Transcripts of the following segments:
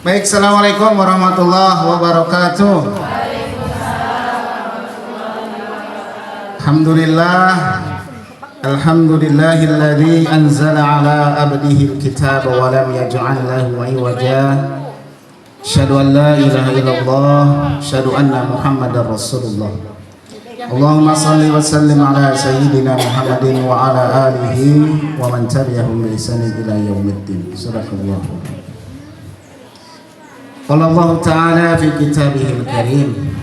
Baik, assalamualaikum warahmatullahi wabarakatuh. Alhamdulillah, alhamdulillahilladzi anzala ala abdihi alkitaba wa lam yaj'al lahu iwaja. Asyhadu an la ilaha illallah, asyhadu anna Muhammadar Rasulullah. Allahumma shalli wa sallim ala sayyidina Muhammadin wa ala alihi wa man tabi'ahum bi ihsanin ila yaumiddin. Sadaqallah. Qala Allah Ta'ala fi kitabihil karim,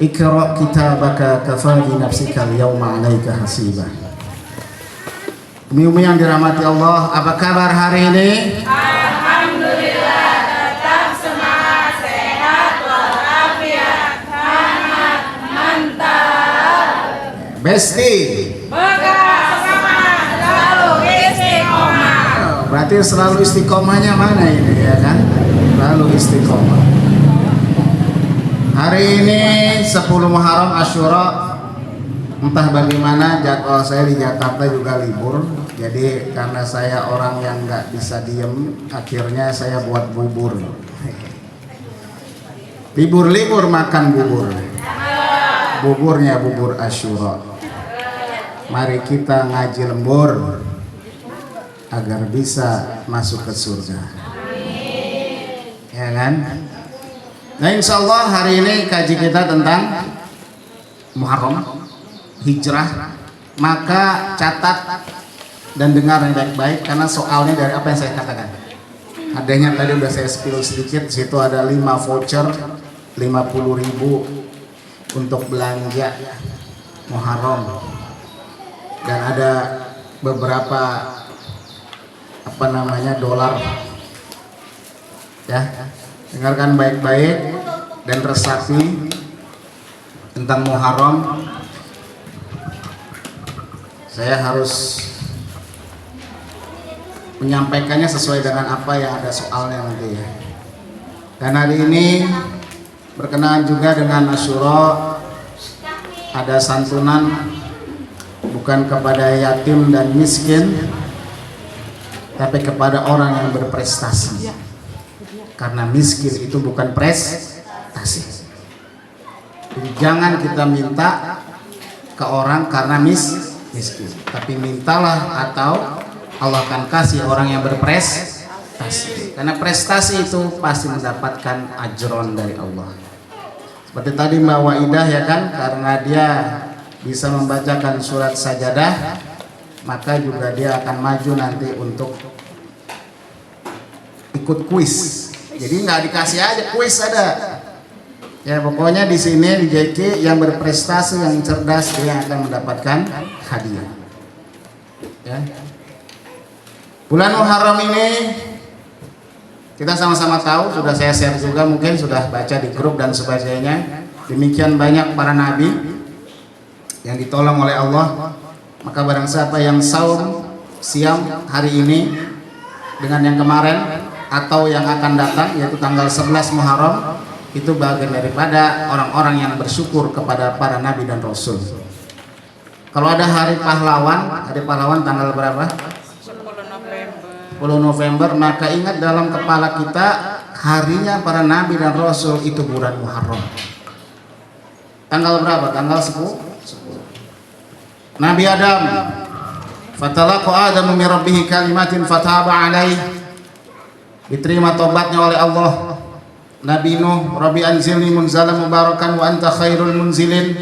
Iqra' kitabaka kafa bi nafsika al-yawma 'alaika hasiba. Umi-umi yang dirahmati Allah, apa kabar hari ini? Alhamdulillah, tetap semangat, sehat walafiat, hangat, mantap. Besti. Bekas semangat, selalu istiqomah. Berarti selalu istiqomahnya mana ini, ya kan? Selalu istiqomah. Hari ini 10 Muharram Asyura. Entah bagaimana jadwal saya di Jakarta juga libur. Jadi karena saya orang yang nggak bisa diem, akhirnya saya buat bubur. Libur-libur makan bubur. Buburnya bubur Asyura. Mari kita ngaji lembur agar bisa masuk ke surga. Ya kan? Nah, insya Allah hari ini kaji kita tentang Muharram, hijrah. Maka catat dan dengar yang baik-baik karena soalnya dari apa yang saya katakan. Adanya tadi udah saya spill sedikit. Di situ ada 5 voucher 50.000 untuk belanja Muharram. Dan ada beberapa dolar. Ya, dengarkan baik-baik dan resapi tentang Muharram. Saya harus menyampaikannya sesuai dengan apa yang ada soalnya nanti ya. Dan hari ini berkenaan juga dengan Asyura, ada santunan bukan kepada yatim dan miskin, tapi kepada orang yang berprestasi. Karena miskin itu bukan prestasi. Jadi jangan kita minta ke orang karena miskin, tapi mintalah atau Allah akan kasih orang yang berprestasi. Karena prestasi itu pasti mendapatkan ajron dari Allah. Seperti tadi Mbak Waidah ya kan, karena dia bisa membacakan surat Sajadah, maka juga dia akan maju nanti untuk ikut kuis. Jadi nggak dikasih aja kuis, ada. Ya pokoknya di sini di JK yang berprestasi, yang cerdas, dia akan mendapatkan hadiah. Ya. Bulan Muharram ini kita sama-sama tahu, sudah saya share juga, mungkin sudah baca di grup dan sebagainya. Demikian banyak para nabi yang ditolong oleh Allah. Maka barang siapa yang saum siam hari ini dengan yang kemarin atau yang akan datang, yaitu tanggal 11 Muharram, itu bagian daripada orang-orang yang bersyukur kepada para nabi dan rasul. Kalau ada hari pahlawan tanggal berapa? 10 November, maka ingat dalam kepala kita harinya para nabi dan rasul itu bulan Muharram. Tanggal berapa? Tanggal 10. Nabi Adam, fatalaqa Adamu min rabbih kalimatin fataba alaih, diterima tobatnya oleh Allah. Nabi Nuh, Rabbi anzilni munzalan mubarakan wa anta khairul munzilin,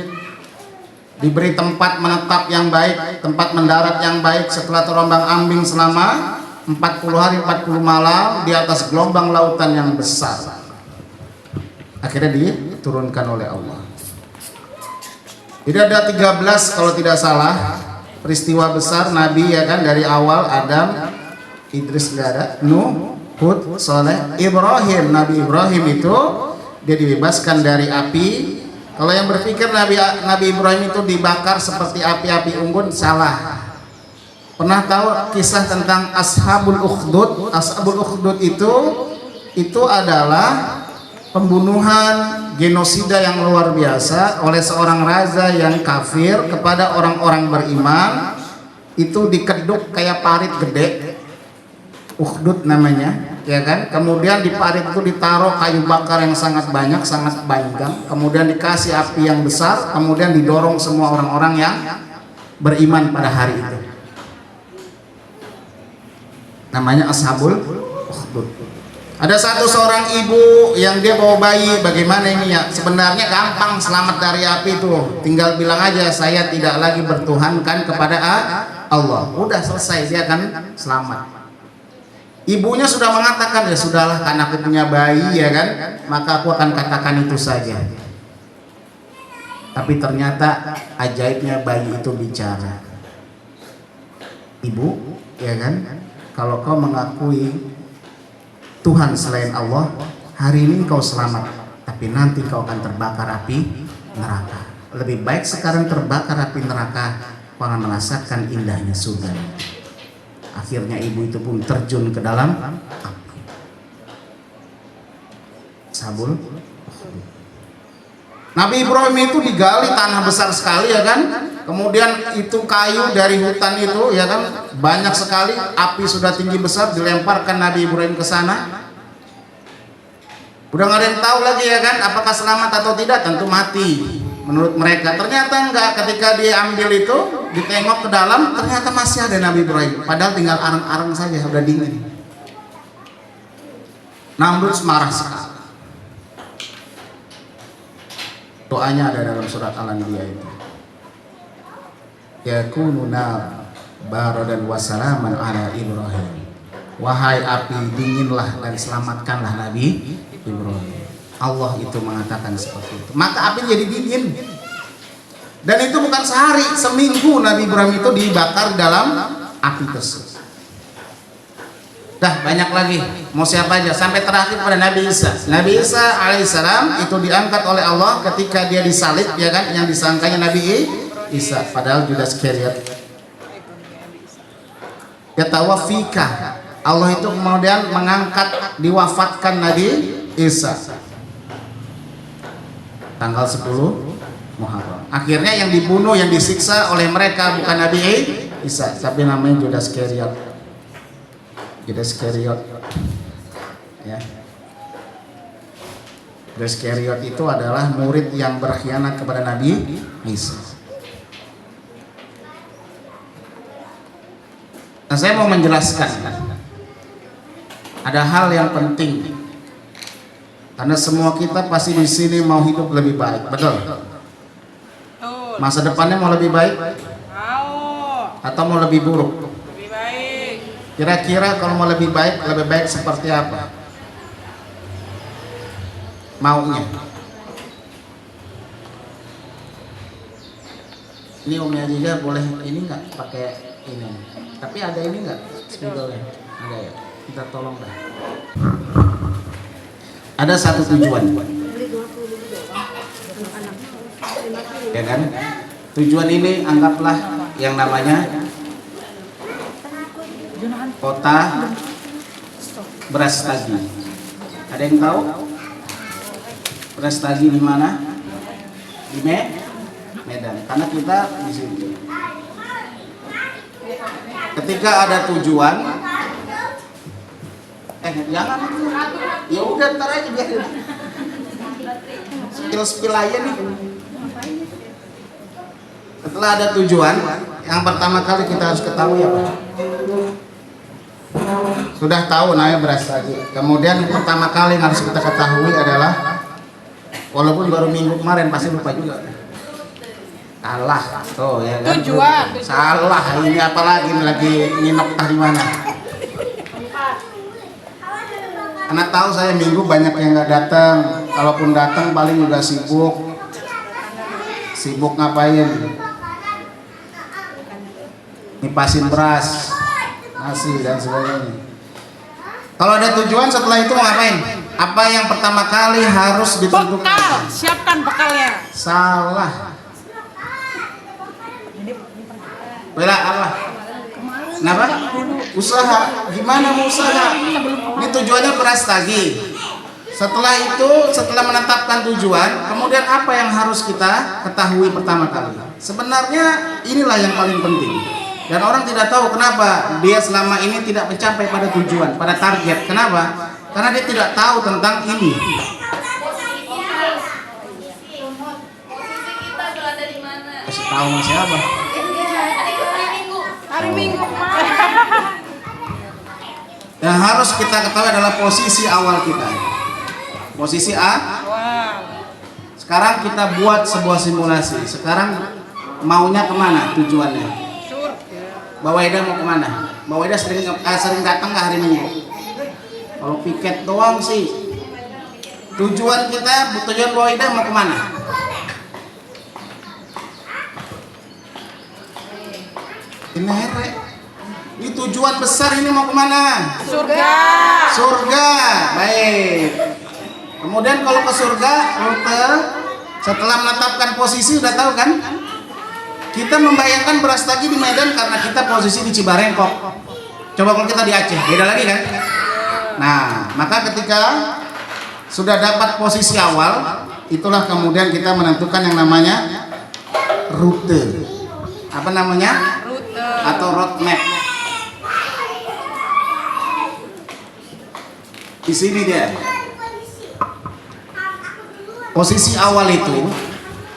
diberi tempat menetap yang baik, tempat mendarat yang baik setelah terombang-ambing selama 40 hari 40 malam di atas gelombang lautan yang besar. Akhirnya diturunkan oleh Allah. Jadi ada 13 kalau tidak salah peristiwa besar Nabi ya kan, dari awal Adam, Idris nggak ada, Nuh, Hud, Saleh, Ibrahim. Nabi Ibrahim itu dia dibebaskan dari api. Kalau yang berpikir Nabi Ibrahim itu dibakar seperti api-api unggun, salah. Pernah tahu kisah tentang Ashabul Ukhdud? Ashabul Ukhdud itu adalah pembunuhan, genosida yang luar biasa oleh seorang raja yang kafir kepada orang-orang beriman. Itu dikeduk kayak parit gede, Ukhdud namanya, ya kan? Kemudian di parit itu ditaruh kayu bakar yang sangat banyak, sangat panjang. Kemudian dikasih api yang besar, kemudian didorong semua orang-orang yang beriman pada hari itu. Namanya Ashabul Ukhdud. Ada seorang ibu yang dia bawa bayi. Bagaimana ini ya? Sebenarnya gampang selamat dari api itu. Tinggal bilang aja, saya tidak lagi bertuhankan kepada Allah. Udah selesai, dia akan selamat. Ibunya sudah mengatakan, ya sudahlah, karena aku punya bayi, ya kan, maka aku akan katakan itu saja. Tapi ternyata ajaibnya bayi itu bicara. Ibu, ya kan, kalau kau mengakui Tuhan selain Allah, hari ini kau selamat, tapi nanti kau akan terbakar api neraka. Lebih baik sekarang terbakar api neraka, kau akan merasakan indahnya surga. Akhirnya ibu itu pun terjun ke dalam api. Sabul. Nabi Ibrahim itu digali tanah besar sekali, ya kan. Kemudian itu kayu dari hutan itu, ya kan, banyak sekali. Api sudah tinggi besar, dilemparkan Nabi Ibrahim ke sana. Udah nggak ada yang tahu lagi, ya kan, apakah selamat atau tidak. Tentu mati menurut mereka. Ternyata enggak. Ketika dia ambil itu, ditengok ke dalam, ternyata masih ada Nabi Ibrahim. Padahal tinggal arang-arang saja, sudah dingin. Namrud marah sekali. Doanya ada dalam surat Al-Anbiya itu. Yakununa baradan wasalaman ala Ibrahim. Wahai api, dinginlah dan selamatkanlah Nabi Ibrahim. Allah itu mengatakan seperti itu. Maka api jadi dingin. Dan itu bukan sehari, seminggu Nabi Ibrahim itu dibakar dalam api tersebut. Dah banyak lagi. Mau siapa aja, sampai terakhir pada Nabi Isa. Nabi Isa alaihissalam itu diangkat oleh Allah ketika dia disalib, ya kan, yang disangkanya Nabi Isa, padahal Judas Iskariot. Yatawafika, Allah itu kemudian mengangkat, diwafatkan Nabi Isa tanggal 10 Muharram. Akhirnya yang dibunuh, yang disiksa oleh mereka bukan Nabi Isa, tapi namanya Judas Iskariot. Judas Iskariot, ya. Judas Iskariot itu adalah murid yang berkhianat kepada Nabi Isa. Nah, saya mau menjelaskan ada hal yang penting, karena semua kita pasti di sini mau hidup lebih baik, betul? Masa depannya mau lebih baik? Atau mau lebih buruk? Kira-kira kalau mau lebih baik seperti apa maunya? Ini Omnya juga boleh ini nggak pakai ini, tapi ada ini nggak spidolnya? Ada ya, kita tolong dah. Ada satu tujuan, ya kan? Tujuan ini anggaplah yang namanya kota Brastagi. Ada yang tahu Brastagi di mana? Di Medan. Karena kita di sini. Ketika ada tujuan, jangan, ya udah ntar aja biar spill aja nih. Setelah ada tujuan, yang pertama kali kita harus ketahui apa? Sudah tahu namanya Brastagi. Kemudian yang pertama kali yang harus kita ketahui adalah, walaupun baru minggu kemarin pasti lupa juga. Salah, tuh ya kan? Tujuan. Salah, ini apalagi lagi nginep di mana? Karena tahu saya minggu banyak yang nggak datang. Kalaupun datang paling udah sibuk. Sibuk ngapain? Nipasin beras, nasi dan sebagainya. Kalau ada tujuan, setelah itu mau ngapain? Apa yang pertama kali harus ditentukan? Bekal, siapkan bekalnya. Salah. Bela apa? Kenapa? Usaha. Gimana mau usaha? Ini tujuannya Brastagi. Setelah itu, setelah menetapkan tujuan, kemudian apa yang harus kita ketahui pertama kali? Sebenarnya inilah yang paling penting. Dan orang tidak tahu kenapa dia selama ini tidak mencapai pada tujuan, pada target. Kenapa? Karena dia tidak tahu tentang ini. Kasih tahu sama siapa? Hari Minggu. Yang harus kita ketahui adalah posisi awal kita. Posisi A. Sekarang kita buat sebuah simulasi. Sekarang maunya kemana tujuannya? Mbak Waida mau kemana? Mbak Waida sering datang nggak hari Minggu? Kalau piket doang sih. Tujuan Mbak Waida mau kemana? Ini tujuan besar ini mau kemana? Surga. Surga. Baik. Kemudian kalau ke surga, rute setelah menetapkan posisi udah tahu kan? Kita membayangkan Brastagi di Medan karena kita posisi di Cibarengkok. Coba kalau kita di Aceh, beda lagi kan? Nah, maka ketika sudah dapat posisi awal, itulah kemudian kita menentukan yang namanya rute. Apa namanya? Rute. Atau road map. Di sini dia. Posisi awal itu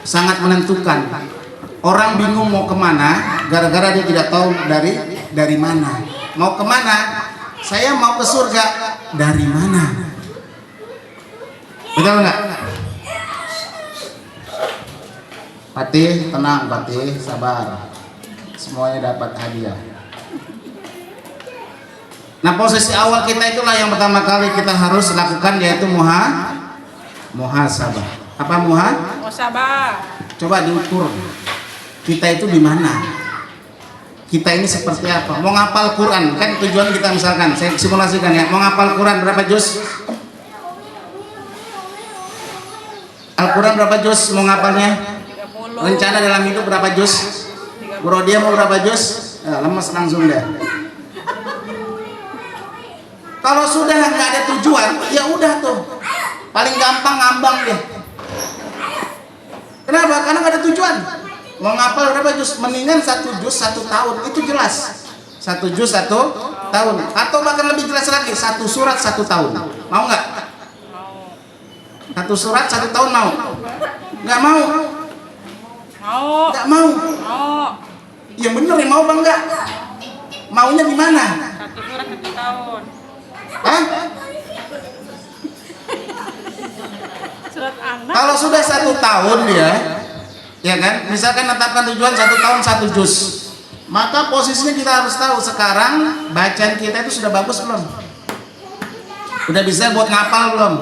sangat menentukan. Orang bingung mau kemana, gara-gara dia tidak tahu dari mana. Mau kemana? Saya mau ke surga. Dari mana? Betul nggak? Patih, tenang Patih, sabar. Semuanya dapat hadiah. Nah, posisi awal kita itulah yang pertama kali kita harus lakukan, yaitu muhasabah. Apa Muhasabah. Coba diukur. Kita itu di mana? Kita ini seperti apa? Mau ngapal Quran, kan tujuan kita misalkan, saya simulasikan ya, mau ngapal Quran berapa juz? Al-Quran berapa juz mau ngapalnya? 30. Rencana dalam hidup berapa juz? Burodia mau berapa juz? Lemes langsung deh. Kalau sudah nggak ada tujuan, ya udah tuh, paling gampang ngambang deh. Kenapa? Karena nggak ada tujuan. Mau ngapal berapa juz? Mendingan 1 juz 1 tahun, itu jelas. 1 juz 1 tahun, atau bahkan lebih jelas lagi 1 surat 1 tahun. Mau nggak? 1 surat 1 tahun mau? Nggak mau? Mau. Nggak mau? Mau. Ya bener ya, mau apa enggak? Maunya di mana? 1 surat 1 tahun. Hah? Surat anak. Kalau sudah 1 tahun dia, ya kan? Misalkan tetapkan tujuan 1 tahun 1 juz, maka posisinya kita harus tahu sekarang bacaan kita itu sudah bagus belum? Udah bisa buat ngapal belum?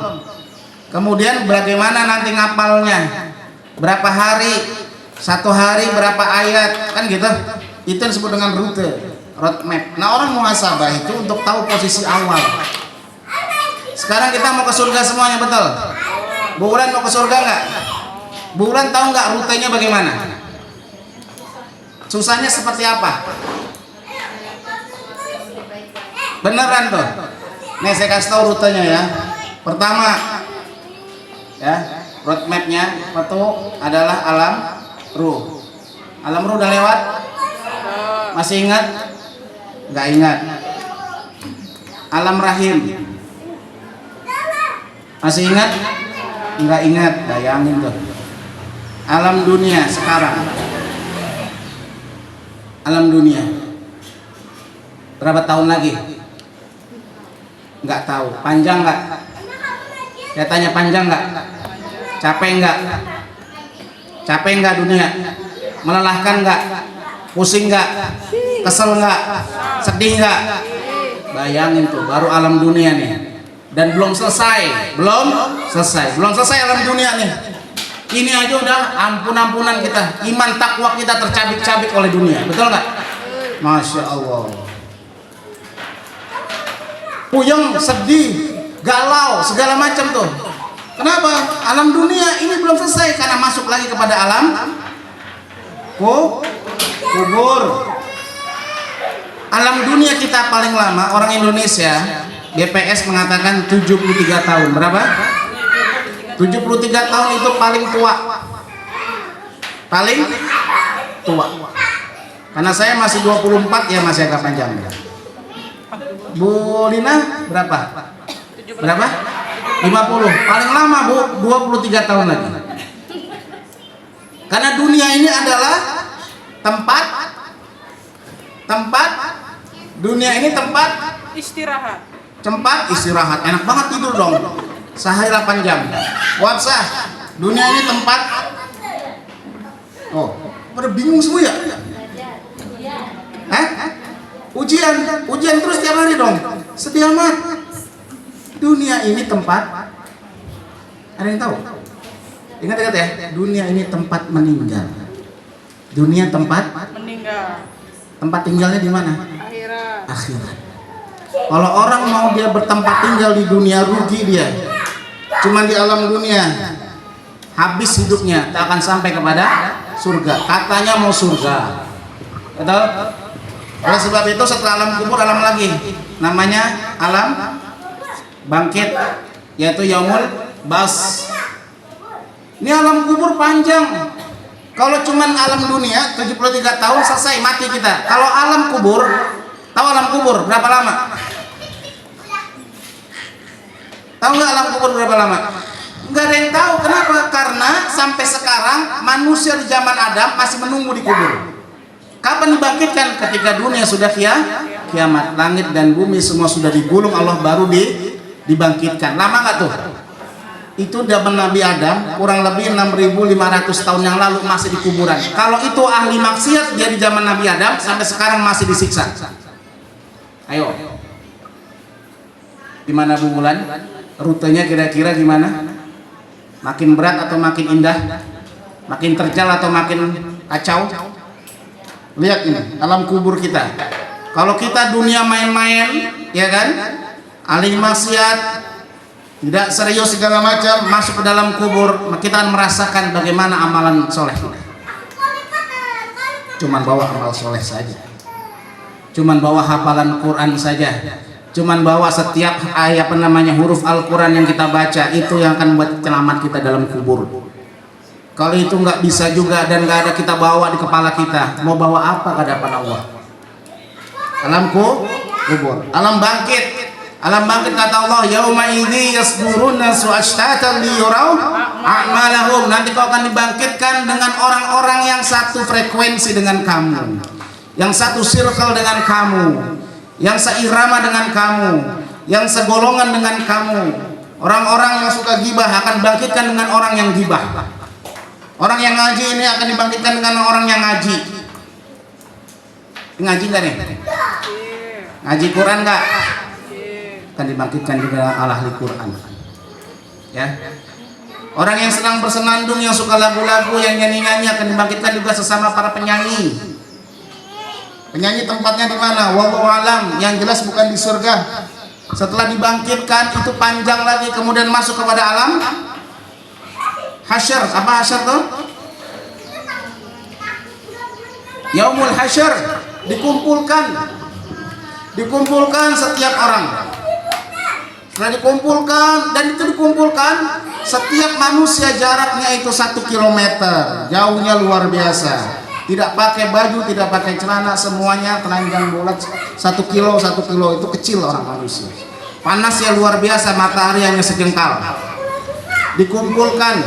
Kemudian bagaimana nanti ngapalnya? Berapa hari? 1 hari berapa ayat? Kan gitu. Itu yang disebut dengan rute, road map. Nah, orang muhasabah itu untuk tahu posisi awal. Sekarang kita mau ke surga semuanya, betul? Bu Wulan mau ke surga nggak? Bu Wulan tahu nggak rutenya bagaimana? Susahnya seperti apa? Beneran tuh. Nih saya kasih tahu rutenya ya. Pertama, ya, road mapnya itu adalah alam ruh. Alam ruh udah lewat? Masih ingat? Nggak ingat. Alam rahim. Masih ingat? Nggak ingat. Bayangin tuh. Alam dunia sekarang. Alam dunia. Berapa tahun lagi? Nggak tahu. Panjang nggak? Saya tanya, panjang nggak? Capek nggak? Capek nggak dunia? Melelahkan nggak? Pusing nggak? Kesel nggak? Sedih nggak? Bayangin tuh, baru alam dunia nih. Dan belum selesai, belum selesai alam dunia nih. Ini aja udah ampun-ampunan kita, iman takwa kita tercabik-cabik oleh dunia, betul nggak? Masya Allah. Puyeng, sedih, galau, segala macam tuh. Kenapa? Alam dunia ini belum selesai karena masuk lagi kepada alam kubur. Alam dunia kita paling lama, orang Indonesia, BPS mengatakan 73 tahun. Berapa? 73 tahun itu paling tua. Paling tua. Karena saya masih 24 ya, masih agak panjang. Bu Lina berapa? Berapa? 50. Paling lama Bu 23 tahun lagi. Karena dunia ini adalah tempat dunia ini tempat Istirahat. Enak banget tidur dong. Sehari 8 jam. Wapsah. Dunia ini tempat. Oh, pada bingung semua ya? Ujian terus tiap hari dong. Sedih amat. Dunia ini tempat. Ada yang tahu? Ingat ya. Dunia ini tempat meninggal. Dunia tempat Meninggal. Tempat tinggalnya di mana? Akhirat. Kalau orang mau dia bertempat tinggal di dunia, rugi dia. Cuman di alam dunia, habis hidupnya, tak akan sampai kepada surga. Katanya mau surga. Betul? Oleh sebab itu setelah alam kubur, alam lagi. Namanya alam bangkit, yaitu yaumul bas. Ini alam kubur panjang. Kalau cuman alam dunia 73 tahun selesai, mati kita. Kalau alam kubur, tahu alam kubur berapa lama? Tahu nggak alam kubur berapa lama? Nggak ada yang tahu. Kenapa? Karena sampai sekarang manusia di zaman Adam masih menunggu di kubur. Kapan dibangkitkan? Ketika dunia sudah kiamat, langit dan bumi semua sudah digulung, Allah baru dibangkitkan. Lama nggak tuh? Itu zaman Nabi Adam kurang lebih 6.500 tahun yang lalu masih di kuburan. Kalau itu ahli maksiat, dia di zaman Nabi Adam sampai sekarang masih disiksa. Ayo, gimana Bu Bulan? Rutenya kira-kira gimana? Makin berat atau makin indah? Makin terjal atau makin kacau? Lihat ini alam kubur kita. Kalau kita dunia main-main, ya kan? Ahli maksiat, tidak serius segala macam, masuk ke dalam kubur, kita akan merasakan bagaimana amalan soleh kita. Cuman bawa amal soleh saja, cuman bawa hafalan Quran saja, cuman bawa setiap ayat huruf Al-Quran yang kita baca, itu yang akan membuat selamat kita dalam kubur. Kalau itu nggak bisa juga dan nggak ada kita bawa di kepala kita, mau bawa apa ke hadapan Allah? Alam kubur, alam bangkit. Alam bangkit kata Allah, yauma idzi yasdurun nasu ashtatan liyurau a'malahum. Nanti kau akan dibangkitkan dengan orang-orang yang satu frekuensi dengan kamu, yang satu circle dengan kamu, yang seirama dengan kamu, yang segolongan dengan kamu. Orang-orang yang suka gibah akan bangkitkan dengan orang yang gibah. Orang yang ngaji ini akan dibangkitkan dengan orang yang ngaji. Ngaji nggak nih? Ngaji Quran nggak? Akan dibangkitkan juga ahli Quran. Ya. Orang yang sedang bersenandung, yang suka lagu-lagu, yang nyanyi-nyanyi akan dibangkitkan juga sesama para penyanyi. Penyanyi tempatnya di mana? Wallahu alam. Yang jelas bukan di surga. Setelah dibangkitkan itu panjang lagi, kemudian masuk kepada alam hasyar. Apa hasyar tuh? Yaumul hasyar. Dikumpulkan setiap orang. Setelah dikumpulkan, dan itu dikumpulkan setiap manusia jaraknya itu 1 kilometer, jauhnya luar biasa. Tidak pakai baju, tidak pakai celana, semuanya telanjang bulat. 1 kilo itu kecil orang manusia. Panasnya luar biasa, matahari hanya sejengkal. Dikumpulkan.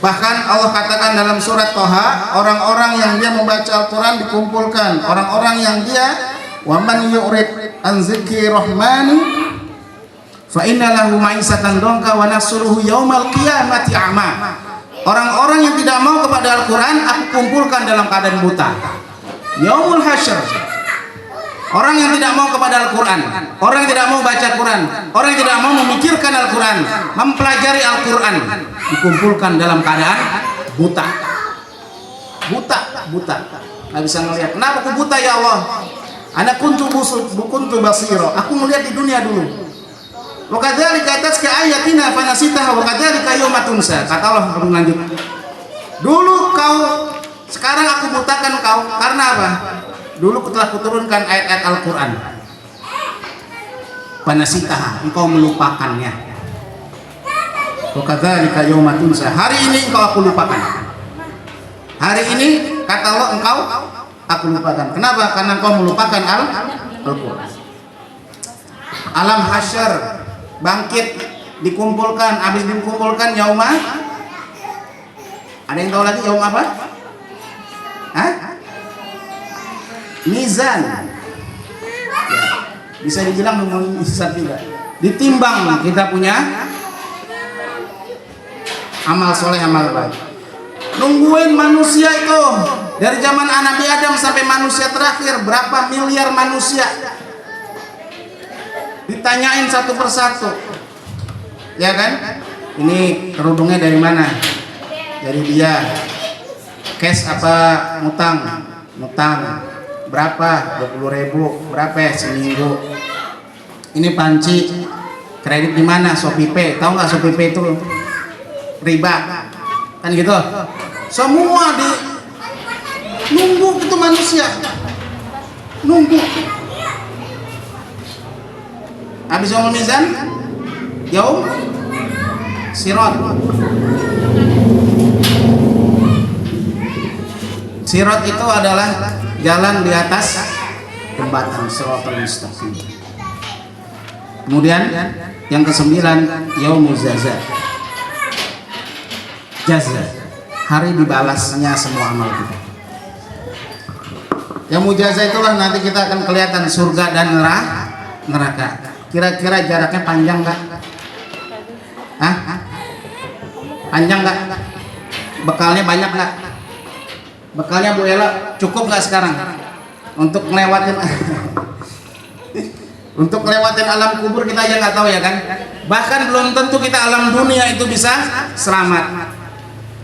Bahkan Allah katakan dalam surat Toha, orang-orang yang dia membaca Al-Quran dikumpulkan. Orang-orang yang dia wa man yu'rid an dzikri rahmani fa inna lahu ma'isatan dongka wa nasuruhu yaumal qiyamati a'ma. Orang-orang yang tidak mau kepada Al-Quran aku kumpulkan dalam keadaan buta. Yaumul hasyr. Orang yang tidak mau kepada Al-Quran, orang yang tidak mau baca Quran, orang yang tidak mau memikirkan Al-Quran, mempelajari Al-Quran, dikumpulkan dalam keadaan buta. Buta. Nggak bisa melihat. Kenapa aku buta ya Allah? Ana kuntu basira. Aku melihat di dunia dulu. Wa kadzalika atatka ayatina fanasitaha wa kadzalika yauma tunsa. Kata Allah lanjut. Dulu kau, sekarang aku butakan kau karena apa? Dulu telah kuturunkan ayat-ayat Al-Quran. Fanasitaha, engkau melupakannya. Wa kadzalika yauma tunsa. Hari ini engkau aku lupakan. Hari ini kata Allah engkau aku lupakan. Kenapa? Karena engkau melupakan Al-Quran. Alam hasyar, bangkit, dikumpulkan, habis dikumpulkan yauma. Ada yang tahu lagi yaum apa? Hah? Mizan. Ya. Bisa dibilang mizan juga. Ditimbang kita punya amal soleh, amal baik. Nungguin manusia itu dari zaman Nabi Adam sampai manusia terakhir, berapa miliar manusia, ditanyain satu persatu, ya kan? Ini kerudungnya dari mana? Dari dia. Cash apa ngutang? Ngutang berapa? 20.000. Berapa ya seminggu? Ini panci kredit di mana? Shopee. Tahu nggak Shopee itu riba kan gitu? Semua di nunggu itu manusia, nunggu. Habis yaumul mizan, yaum sirat. Sirat itu adalah jalan di atas jembatan Shiratal Mustaqim. Kemudian yang ke-9 yaumul jaza. Jaza, hari dibalasnya semua amal kita. Yang mujaza itulah nanti kita akan kelihatan surga dan neraka. Kira-kira jaraknya panjang nggak? Hah? Panjang nggak? Bekalnya banyak nggak? Bekalnya Bu Ella cukup nggak sekarang untuk ngelewatin untuk ngelewatin alam kubur kita aja nggak tahu ya kan? Bahkan belum tentu kita alam dunia itu bisa selamat.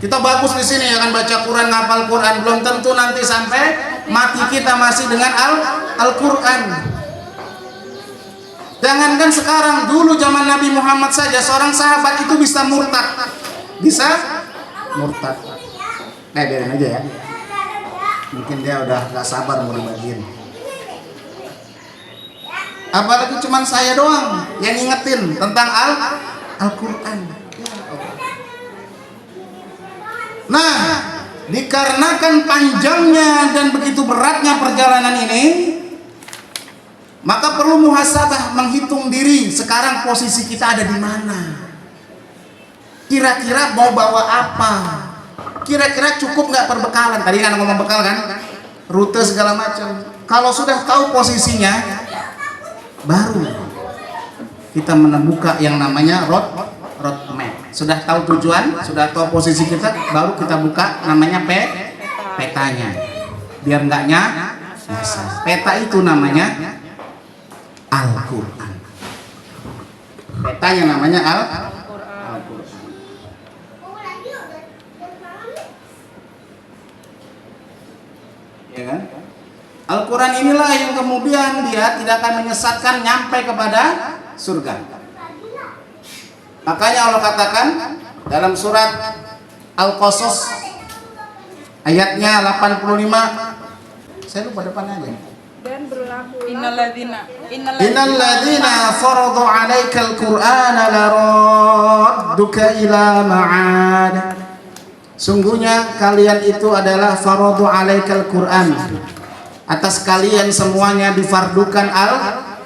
Kita bagus di sini ya kan, baca Quran, ngapal Quran, belum tentu nanti sampai mati kita masih dengan Al-Quran. Jangankan sekarang, dulu zaman Nabi Muhammad saja seorang sahabat itu bisa murtad. Bisa murtad. Biarin aja ya. Mungkin dia udah gak sabar mau dibagiin. Apalagi cuman saya doang yang ngingetin tentang Al-Quran. Nah, dikarenakan panjangnya dan begitu beratnya perjalanan ini, maka perlu muhasabah, menghitung diri sekarang posisi kita ada di mana. Kira-kira mau bawa apa? Kira-kira cukup nggak perbekalan? Tadi kan ngomong bekal kan, rute segala macam. Kalau sudah tahu posisinya, baru kita menemukan yang namanya road map. Sudah tahu tujuan, sudah tahu posisi kita, baru kita buka namanya petanya. Biar nggak nyasar. Peta itu namanya Al-Quran. Petanya namanya Al-Quran. Ya kan? Al-Quran inilah yang kemudian dia tidak akan menyesatkan nyampe kepada surga. Makanya Allah katakan dalam surat Al-Qasas ayatnya 85, saya lupa depannya aja. Dan berlaku innalladzina faradu 'alaikal qur'ana laradduka ila ma'ad. Sungguhnya kalian itu adalah faradu 'alaikal qur'an. Atas kalian semuanya difardukan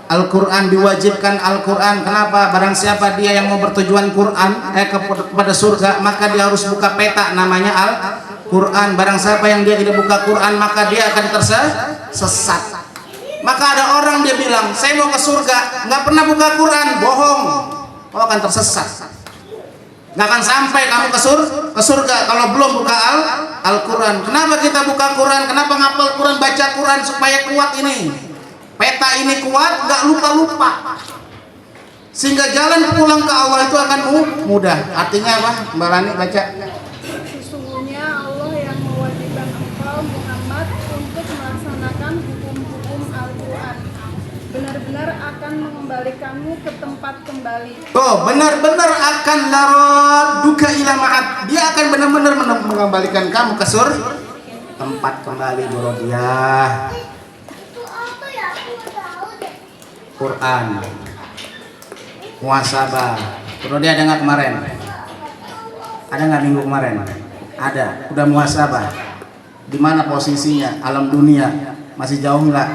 Al-Quran, diwajibkan Al-Quran. Kenapa? Barang siapa dia yang mau bertujuan Quran kepada surga, maka dia harus buka peta namanya Al-Quran. Barang siapa yang dia tidak buka Quran, maka dia akan tersesat. Maka ada orang dia bilang, saya mau ke surga, nggak pernah buka Quran, bohong. Kau akan tersesat. Nggak akan sampai kamu ke surga kalau belum buka Al-Quran. Kenapa kita buka Quran? Kenapa ngapal Quran, baca Quran supaya kuat ini? Peta ini kuat, gak lupa-lupa, sehingga jalan pulang ke Allah itu akan mudah. Artinya apa? Mbak Lani baca. Sesungguhnya Allah yang mewajibkan engkau Muhammad untuk melaksanakan hukum-hukum Al-Quran benar-benar akan mengembalikanmu ke tempat kembali. Tuh, benar-benar akan laradduka ila ma'ad. Dia akan benar-benar mengembalikan kamu ke tempat kembali Burodiyah. Quran, muhasabah. Terus dia ada nggak kemarin? Ada nggak minggu kemarin? Ada. Udah muhasabah. Di mana posisinya alam dunia? Masih jauh nggak?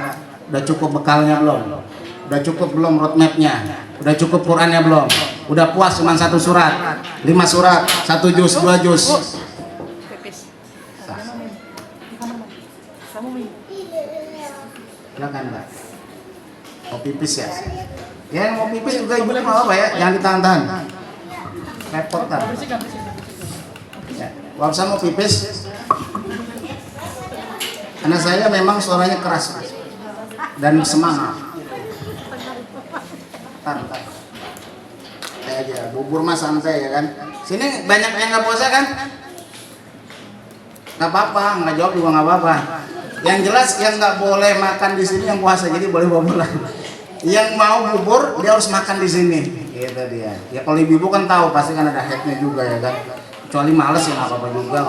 Udah cukup bekalnya belum? Udah cukup belum roadmapnya? Udah cukup Qurannya belum? Udah puas cuma 1 surat, 5 surat, 1 juz, 2 juz? Silakan Mbak. Mau pipis ya? Ya yang mau pipis juga ibunya mau apa ya? Jangan ditahan-tahan. Repot kan? Ya. Kalau mau pipis, anak saya memang suaranya keras dan semangat. Santai. Kayak aja, bubur mas santai ya kan. Sini banyak yang nggak puasa kan? Nggak apa-apa, nggak jawab juga nggak apa-apa. Yang jelas yang nggak boleh makan di sini yang puasa, jadi boleh bawa pulang. Yang mau bubur dia harus makan di sini. Gitu dia. Ya kalau ibu kan tahu pasti kan ada hacknya juga ya kan. Kecuali males ya nggak apa-apa juga.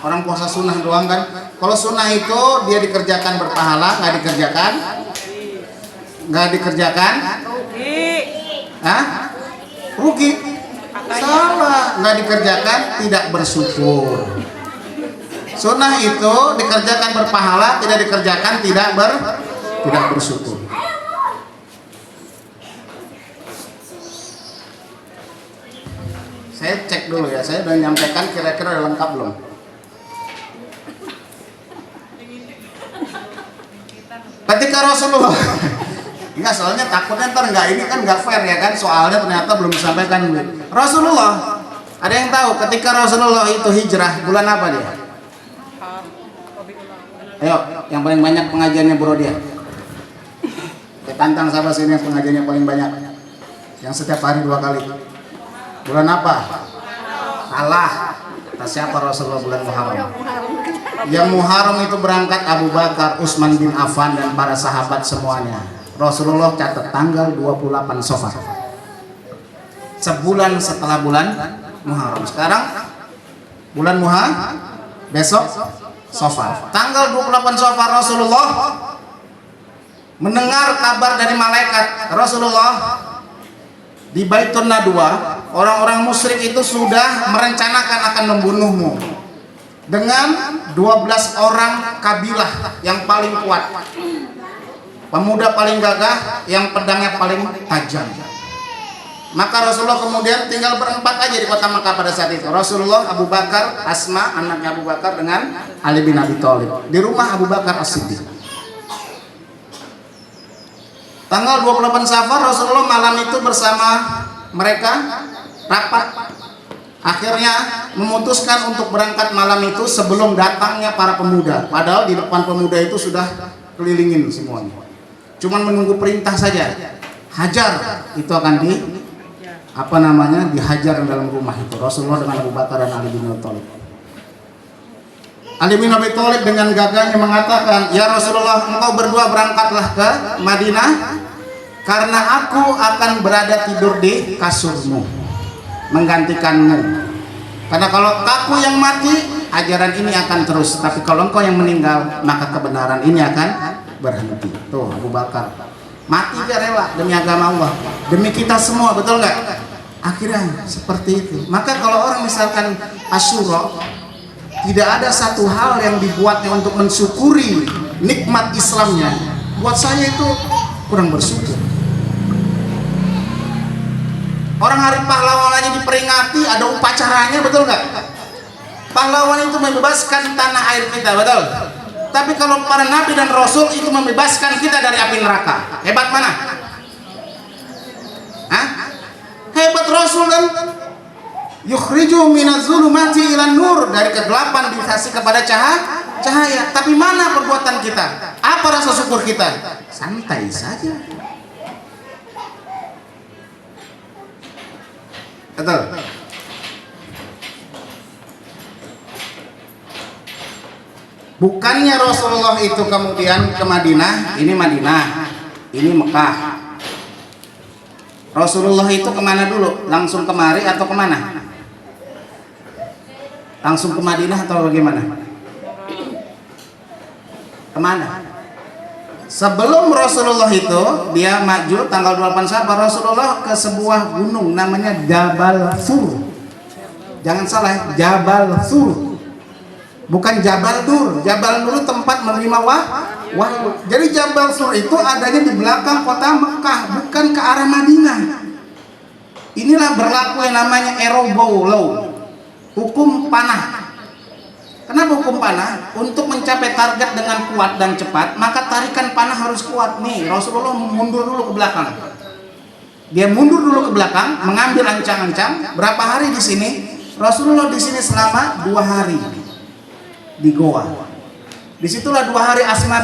Orang puasa sunnah doang kan. Kalau sunnah itu dia dikerjakan berpahala, nggak dikerjakan, hah? Rugi. Salah, nggak dikerjakan tidak bersyukur. Sunnah itu dikerjakan berpahala, tidak dikerjakan tidak bersyukur. Saya cek dulu ya, saya udah nyampaikan kira-kira udah lengkap belum? Ketika Rasulullah enggak, soalnya takutnya ntar enggak, ini kan enggak fair ya kan, soalnya ternyata belum disampaikan. Rasulullah, ada yang tahu ketika Rasulullah itu hijrah bulan apa dia? Ayo, yang paling banyak pengajiannya Bro dia. Kita tantang sahabat sini yang pengajiannya paling banyak, yang setiap hari 2 kali. Bulan apa? Salah. Kata siapa Rasulullah bulan Muharram? Yang Muharram itu berangkat Abu Bakar, Utsman bin Affan dan para sahabat semuanya. Rasulullah catat tanggal 28 Safar. Sebulan setelah bulan Muharram. Sekarang bulan Muharram, besok Safar. Tanggal 28 Safar Rasulullah mendengar kabar dari malaikat. Rasulullah di Baitun Nadwa, orang-orang musyrik itu sudah merencanakan akan membunuhmu dengan 12 orang kabilah yang paling kuat, pemuda paling gagah, yang pedangnya paling tajam. Maka Rasulullah kemudian tinggal berempat aja di kota Makkah pada saat itu. Rasulullah, Abu Bakar, Asma anaknya Abu Bakar dengan Ali bin Abi Thalib di rumah Abu Bakar As-Siddiq. Tanggal 28 Safar Rasulullah malam itu bersama mereka rapat, akhirnya memutuskan untuk berangkat malam itu sebelum datangnya para pemuda. Padahal di depan pemuda itu sudah kelilingin semuanya, cuman menunggu perintah saja. Hajar, itu akan dihajar dalam rumah itu. Rasulullah dengan Abu Bakar dan Ali bin Abi Thalib. Ali bin Abi Thalib dengan gagahnya mengatakan, "Ya Rasulullah, engkau berdua berangkatlah ke Madinah karena aku akan berada tidur di kasurmu menggantikanmu. Karena kalau aku yang mati, ajaran ini akan terus, tapi kalau engkau yang meninggal, maka kebenaran ini akan berhenti." Tuh Abu Bakar mati dia rela demi agama Allah, demi kita semua, betul nggak? Akhirnya seperti itu. Maka kalau orang misalkan Asyura, tidak ada satu hal yang dibuatnya untuk mensyukuri nikmat Islamnya, buat saya itu kurang bersyukur. Orang hari pahlawan aja diperingati, ada upacaranya, betul nggak? Pahlawan itu membebaskan tanah air kita, betul? Tapi kalau para nabi dan rasul itu membebaskan kita dari api neraka. Hebat mana? Hah? Hebat Rasul kan? Yukhriju minaz zulumati ilan nur, dari kegelapan dikasih kepada cahaya. Tapi mana perbuatan kita? Apa rasa syukur kita? Santai saja. Betul. Bukannya Rasulullah itu kemudian ke Madinah, ini Madinah, ini Mekah. Rasulullah itu kemana dulu? Langsung kemari atau kemana? Langsung ke Madinah atau bagaimana? Kemana? Sebelum Rasulullah itu, dia maju tanggal 28 Safar, Rasulullah ke sebuah gunung namanya Jabal Thur. Jangan salah, Jabal Thur. bukan Jabal Dur. Jabal Dur tempat menerima wahyu. Jadi Jabal Sur itu adanya di belakang kota Mekah, bukan ke arah Madinah. Inilah berlaku yang namanya Erobo Law, hukum panah. Kenapa hukum panah? Untuk mencapai target dengan kuat dan cepat, maka tarikan panah harus kuat. Nih, Rasulullah mundur dulu ke belakang. Dia mundur dulu ke belakang, mengambil ancang-ancang. Berapa hari di sini? Rasulullah di sini selama 2 hari di Goa. Disitulah 2 hari Asma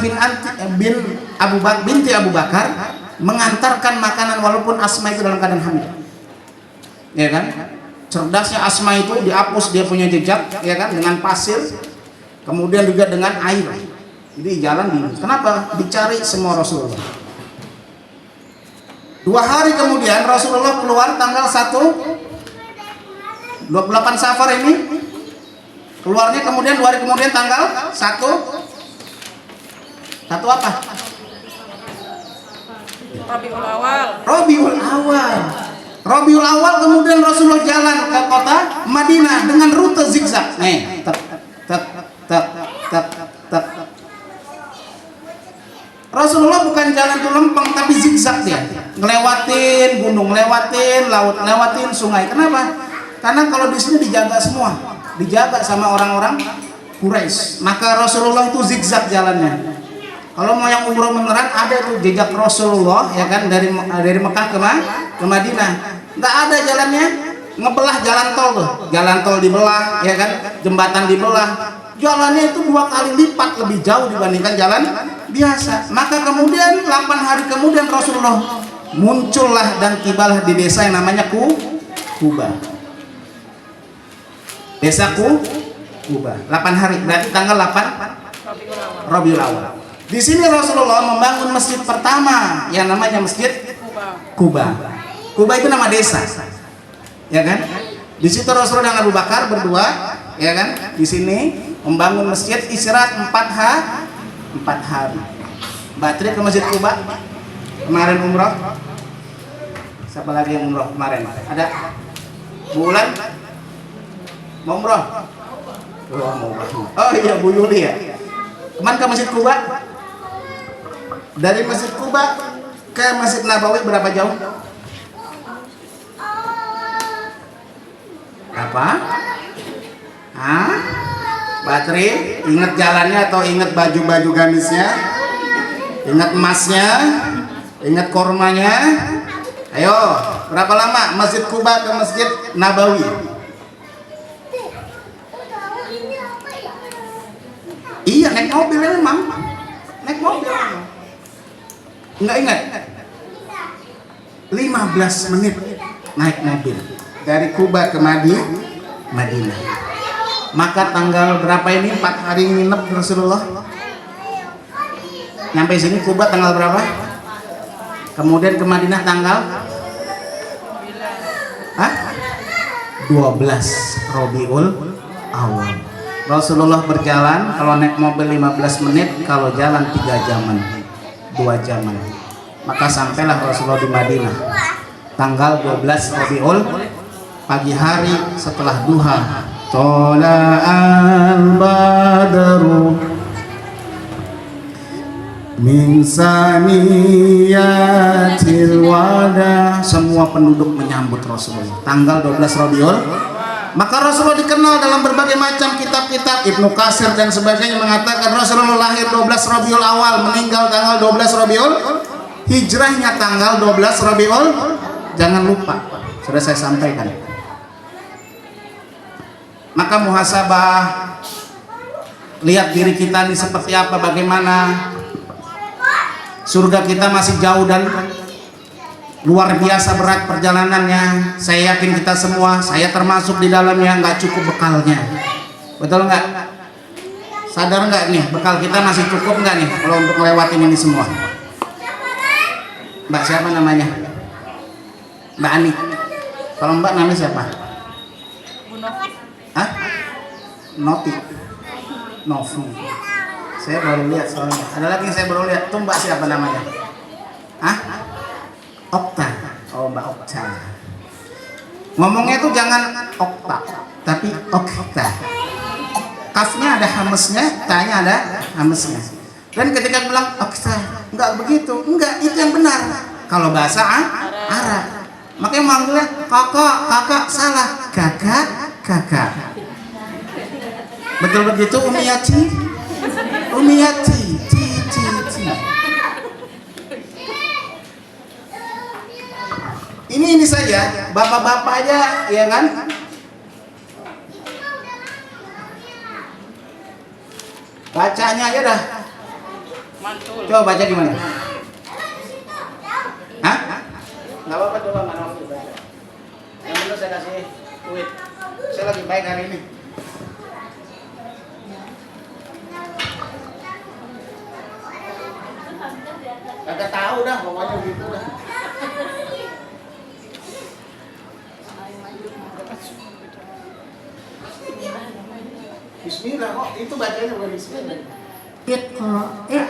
binti Abu Bakar mengantarkan makanan walaupun Asma itu dalam keadaan hamil. Ya kan? Cerdasnya Asma itu dihapus dia punya jejak, ya kan, dengan pasir, kemudian juga dengan air. Jadi jalan di. Kenapa? Dicari semua Rasulullah. 2 hari kemudian Rasulullah keluar tanggal 1 28 Safar ini. Keluarnya kemudian 2 hari kemudian tanggal 1 apa? Rabiul Awal. Rabiul Awal kemudian Rasulullah jalan ke kota Madinah dengan rute zigzag. Nih, tek. Rasulullah bukan jalan tuh lempeng tapi zigzag dia. Ngelewatin gunung, ngelewatin laut, ngelewatin sungai. Kenapa? Karena kalau di sini dijaga semua, dijaga sama orang-orang Quraisy. Maka Rasulullah itu zigzag jalannya. Kalau mau yang umroh beneran ada tuh jejak Rasulullah, ya kan, dari Mekah ke Madinah. Nggak ada jalannya, ngebelah jalan tol tuh. Jalan tol dibelah, ya kan, jembatan dibelah. Jalannya itu 2 kali lipat lebih jauh dibandingkan jalan biasa. Maka kemudian 8 hari kemudian Rasulullah muncullah dan tibalah di desa yang namanya Kuba. Desa Kuba. 8 hari, berarti tanggal 8 Rabiul Awal. Di sini Rasulullah membangun masjid pertama yang namanya Masjid Kuba. Kuba itu nama desa, ya kan? Di situ Rasulullah dan Abu Bakar berdua, ya kan? Di sini membangun masjid, istirahat 4 hari. Batri ke Masjid Kuba kemarin umroh. Siapa lagi yang umroh kemarin? Ada Bulan mau umroh? Oh iya, Bu Yuli ya. Kemarin ke Masjid Kuba. Dari Masjid Kuba ke Masjid Nabawi berapa jauh? Apa? Batri, ingat jalannya atau ingat baju-baju gamisnya? Ingat emasnya? Ingat kormanya? Ayo, berapa lama Masjid Kuba ke Masjid Nabawi? Iya, naik mobil memang. Naik mobil. Enggak ingat? 15 menit naik mobil dari Kuba ke Madinah. Maka tanggal berapa ini? 4 hari nginep Rasulullah. Nyampe sini Kuba tanggal berapa? Kemudian ke Madinah tanggal 12 Rabiul Awal. Rasulullah berjalan, kalau naik mobil 15 menit, kalau jalan 3 jaman, 2 jaman. Maka sampailah Rasulullah di Madinah tanggal 12 Rabiul, pagi hari setelah duha. Tola'al badru min saniyatil wada. Semua penduduk menyambut Rasulullah tanggal 12 Rabiul. Maka Rasulullah dikenal dalam berbagai macam kitab-kitab. Ibnu Katsir dan sebagainya mengatakan Rasulullah lahir 12 Rabiul Awal, meninggal tanggal 12 Rabiul, hijrahnya tanggal 12 Rabiul. Jangan lupa, sudah saya sampaikan. Maka muhasabah, lihat diri kita ini seperti apa, bagaimana. Surga kita masih jauh dan luar biasa berat perjalanannya. Saya yakin kita semua, saya termasuk di dalamnya, nggak cukup bekalnya. Betul nggak? Sadar nggak nih, bekal kita masih cukup nggak nih kalau untuk melewatin ini semua? Mbak siapa namanya? Mbak Ani. Kalau Mbak namanya siapa? Hah? Noti. Novi. Saya baru lihat soalnya. Ada lagi yang saya baru lihat. Tuh Mbak siapa namanya? Hah? Okta. Oh, Mbak Okta. Ngomongnya tuh jangan Okta, tapi Okta. kafnya ada hamesnya, tanya ada hamesnya. Dan ketika bilang, oh, enggak begitu, enggak, itu yang benar. Kalau bahasa Arab, makanya manggilnya kakak, salah, kakak. Betul begitu, Umiyati, ci. Ini saja, bapak-bapak aja, ya kan? Bacanya aja dah. Mantul. Coba baca gimana? Hah? Nggak apa-apa, coba mana baca. Yang dulu saya kasih duit. Saya lagi baik hari ini. Kagak tahu dah, pokoknya gitu dah. Bismillah kok, itu bacanya bukan Bismillah. Iqra. Ya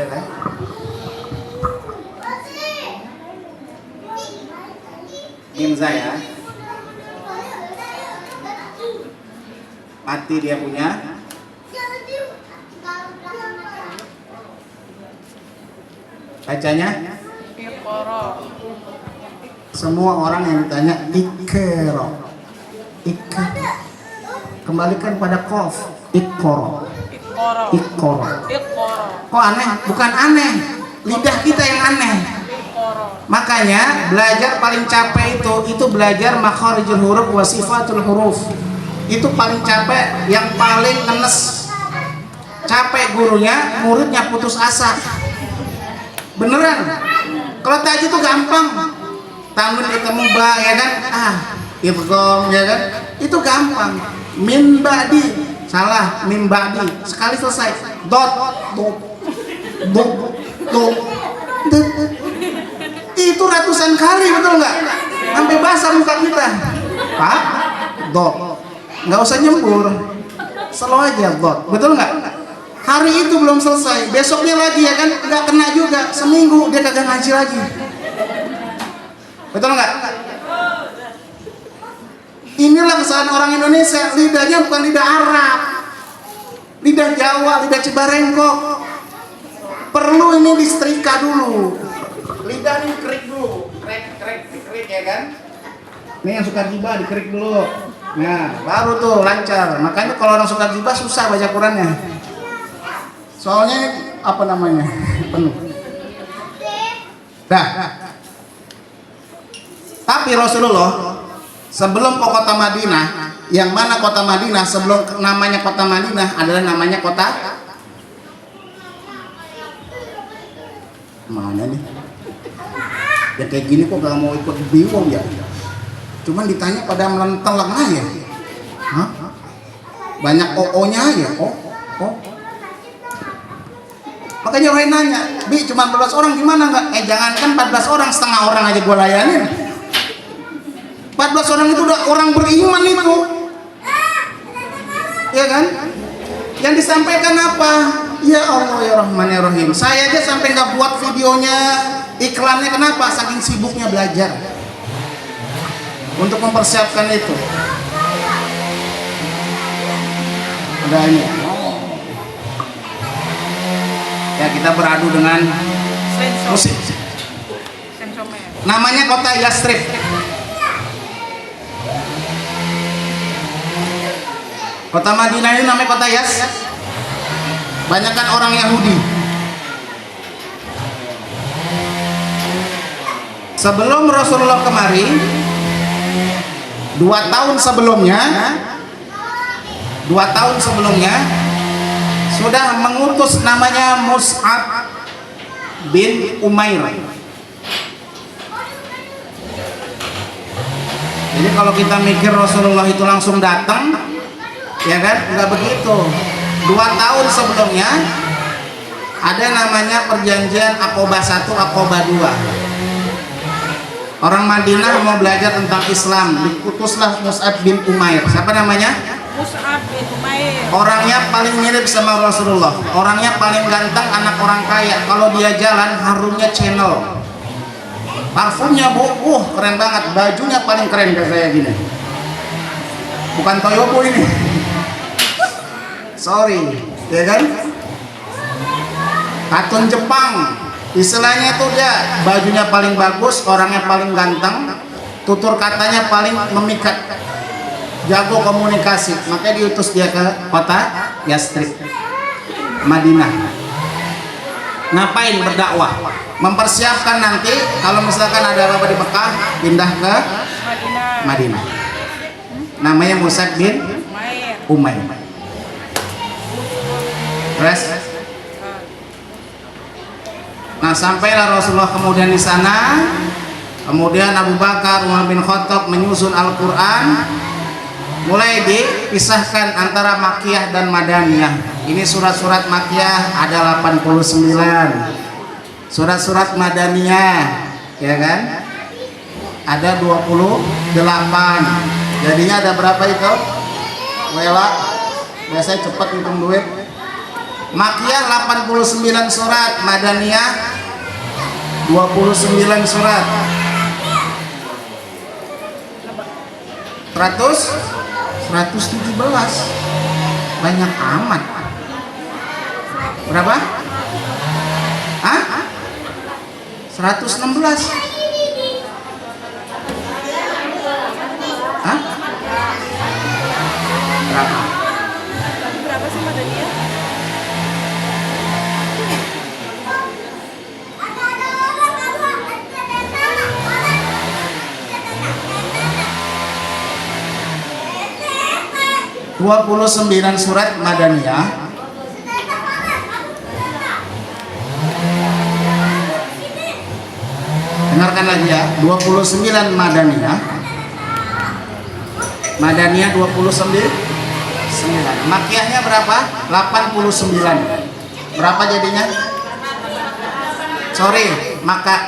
kan? Mimza ya. Mati dia punya. Bacanya? Iqra. Semua orang yang ditanya Iqra. Kembalikan pada qaf. Iqra. Kok aneh? Bukan aneh. Lidah kita yang aneh. Makanya belajar paling capek itu belajar makharijul huruf wa sifatul huruf. Itu paling capek, yang paling ngenes. Capek gurunya, muridnya putus asa. Beneran. Kalau tadi itu gampang. Tanwin ketemu ba, ya kan? Idgham, ya kan? Itu gampang. Min ba'di, salah, min ba'di. Sekali selesai. Dot. Itu ratusan kali, betul nggak? Sampai basah muka kita. Pak, dot. Nggak usah nyembur. Slow aja, dot. Betul nggak? Hari itu belum selesai, besoknya lagi, ya kan? Nggak kena juga. Seminggu dia kagak ngaji lagi. Betul nggak? Inilah kesalahan orang Indonesia. Lidahnya bukan lidah Arab, lidah Jawa, lidah Cibarengkok. Perlu ini disetrika dulu. Lidah ini kerik dulu, kerik ya kan? Ini yang suka gibah dikerik dulu. Nah, baru tuh lancar. Makanya kalau orang suka gibah susah baca Qurannya. Soalnya apa namanya? Penuh. Nah, tapi Rasulullah sebelum ke kota Madinah, yang mana kota Madinah sebelum namanya kota Madinah adalah namanya kota mana nih? Ya kayak gini kok gak mau ikut bingung ya. Cuman ditanya pada melenteleng aja. Hah? Banyak OO-nya aja. Oh. Makanya orang nanya, Bi cuma 14 orang gimana enggak? Jangankan 14 orang, setengah orang aja gua layanin. 14 orang itu udah orang beriman itu. Ya kan? Yang disampaikan apa? Ya Allah ya Rahman ya Rahim. Saya aja sampai nggak buat videonya, iklannya. Kenapa? Saking sibuknya belajar untuk mempersiapkan itu. Udah ini. Ya kita beradu dengan musik. Namanya kota Yastrib. Kota Madinah ini namanya kota Yas. Banyakkan orang Yahudi. Sebelum Rasulullah kemari, 2 tahun sebelumnya sudah mengutus namanya Mus'ab bin Umair. Jadi kalau kita mikir Rasulullah itu langsung datang, ya kan? Enggak begitu. 2 tahun sebelumnya ada namanya perjanjian Aqobah 1, Aqobah 2. Orang Madinah mau belajar tentang Islam, diutuslah Mus'ab bin Umair. Siapa namanya? Mus'ab bin Umair. Orangnya paling mirip sama Rasulullah. Orangnya paling ganteng, anak orang kaya. Kalau dia jalan harumnya Chanel. Parfumnya keren banget. Bajunya paling keren kayak saya gini. bukan Toyobo ini. Sorry, ya kan? Kartun Jepang, istilahnya itu dia bajunya paling bagus, orangnya paling ganteng, tutur katanya paling memikat, jago komunikasi, makanya diutus dia ke kota Yastrib, Madinah. Ngapain? Berdakwah, mempersiapkan nanti kalau misalkan ada apa-apa di Mekah, pindah ke Madinah. Namanya Mus'ab bin Umair. Terus, nah sampailah Rasulullah kemudian di sana. Kemudian Abu Bakar, Umar bin Khattab menyusun Al-Quran. Mulai dipisahkan antara Makkiyah dan Madaniyah. Ini surat-surat Makkiyah ada 89, surat-surat Madaniyah, ya kan? Ada 28. Jadinya ada berapa itu? Wela, biasanya cepat hitung duit. Makkiyah 89 surat, Madaniyah 29 surat. 117. Banyak amat. Berapa? Hah? 116. Hah? Berapa? Berapa sih Madaniyah? Dua 29 surat Madaniyah. Dengarkan lagi ya, 29 Madaniyah. Madaniyah 29. Makkiyahnya berapa? 89. Berapa jadinya? Sorry,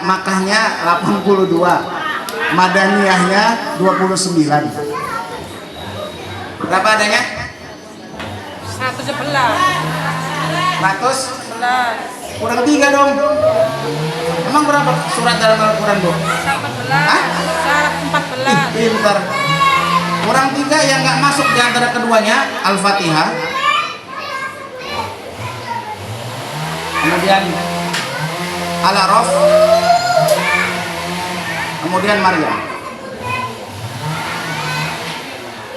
Makkahnya 82. Madaniyahnya 29. Berapa adanya? 111. 100? Kurang 3 dong. Emang berapa surat dalam Al-Quran, Bu? 14. Pintar. Kurang 3 yang nggak masuk di antara keduanya Al-Fatihah. Kemudian Al-A'raf. Kemudian Maryam.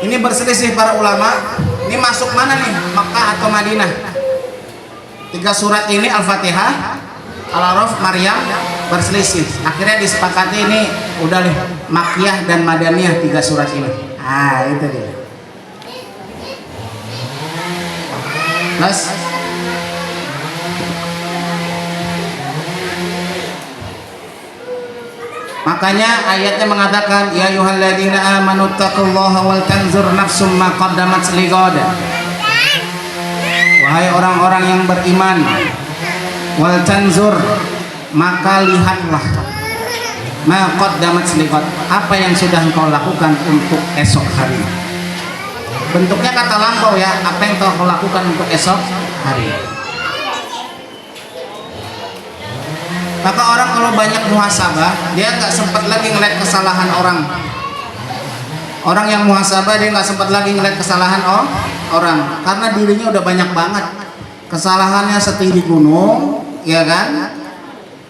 Ini berselisih para ulama. Ini masuk mana nih? Makkah atau Madinah? 3 surat ini Al-Fatihah, Al-A'raf, Maryam berselisih. Akhirnya disepakati ini udah nih Makkiyah dan Madaniyah 3 surat ini. Ah, itu dia. Mas, makanya ayatnya mengatakan ya ayyuhalladzina amanu taqullaha wal tanzur nafsum ma qaddamat lighad. Wahai orang-orang yang beriman, wal tanzur, maka lihatlah ma qaddamat lighad, apa yang sudah engkau lakukan untuk esok hari. Bentuknya kata lampau ya, apa yang kau lakukan untuk esok hari. Maka orang kalau banyak muhasabah, dia nggak sempat lagi ngeliat kesalahan orang. Orang yang muhasabah dia nggak sempat lagi ngeliat kesalahan orang, karena dirinya udah banyak banget. Kesalahannya setinggi gunung, ya kan?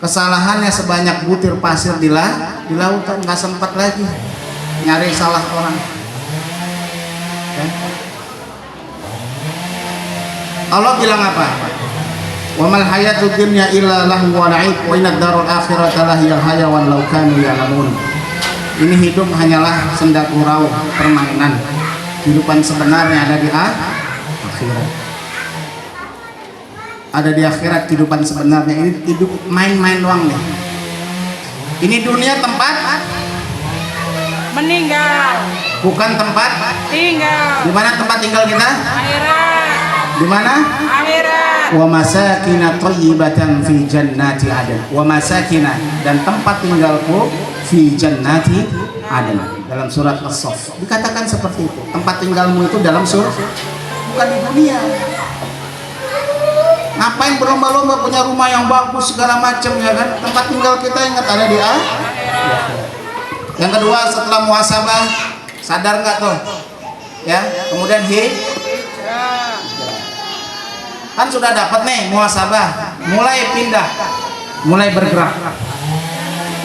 Kesalahannya sebanyak butir pasir di lautan, nggak sempat lagi nyari salah orang. Ya? Allah bilang apa? Wa mal hayatud dunya illa lahu wa la'ib wa inad darul akhirata lahiyal hayawan law kanu ya'lamun. Ini hidup hanyalah senda gurau, permainan. Kehidupan sebenarnya ada di akhirat. Ada di akhirat kehidupan sebenarnya. Ini hidup main-main doang nih. Ini dunia tempat Meninggal. bukan tempat Tinggal. di mana tempat tinggal kita? Akhirat. Di mana? Akhirat. Wa masakina thayyibatan fi jannati adn. Wa masakina, dan tempat tinggalku fi jannati adn. Dalam surat As-Saff dikatakan seperti itu. Tempat tinggalmu itu dalam surga, bukan di dunia. Ngapain berlomba-lomba punya rumah yang bagus segala macam, ya kan? Tempat tinggal kita ingat ada di akhirat. Yang kedua, setelah muhasabah, sadar nggak tuh? ya. Kemudian Hijrah. kan sudah dapat nih muhasabah, mulai pindah, mulai bergerak.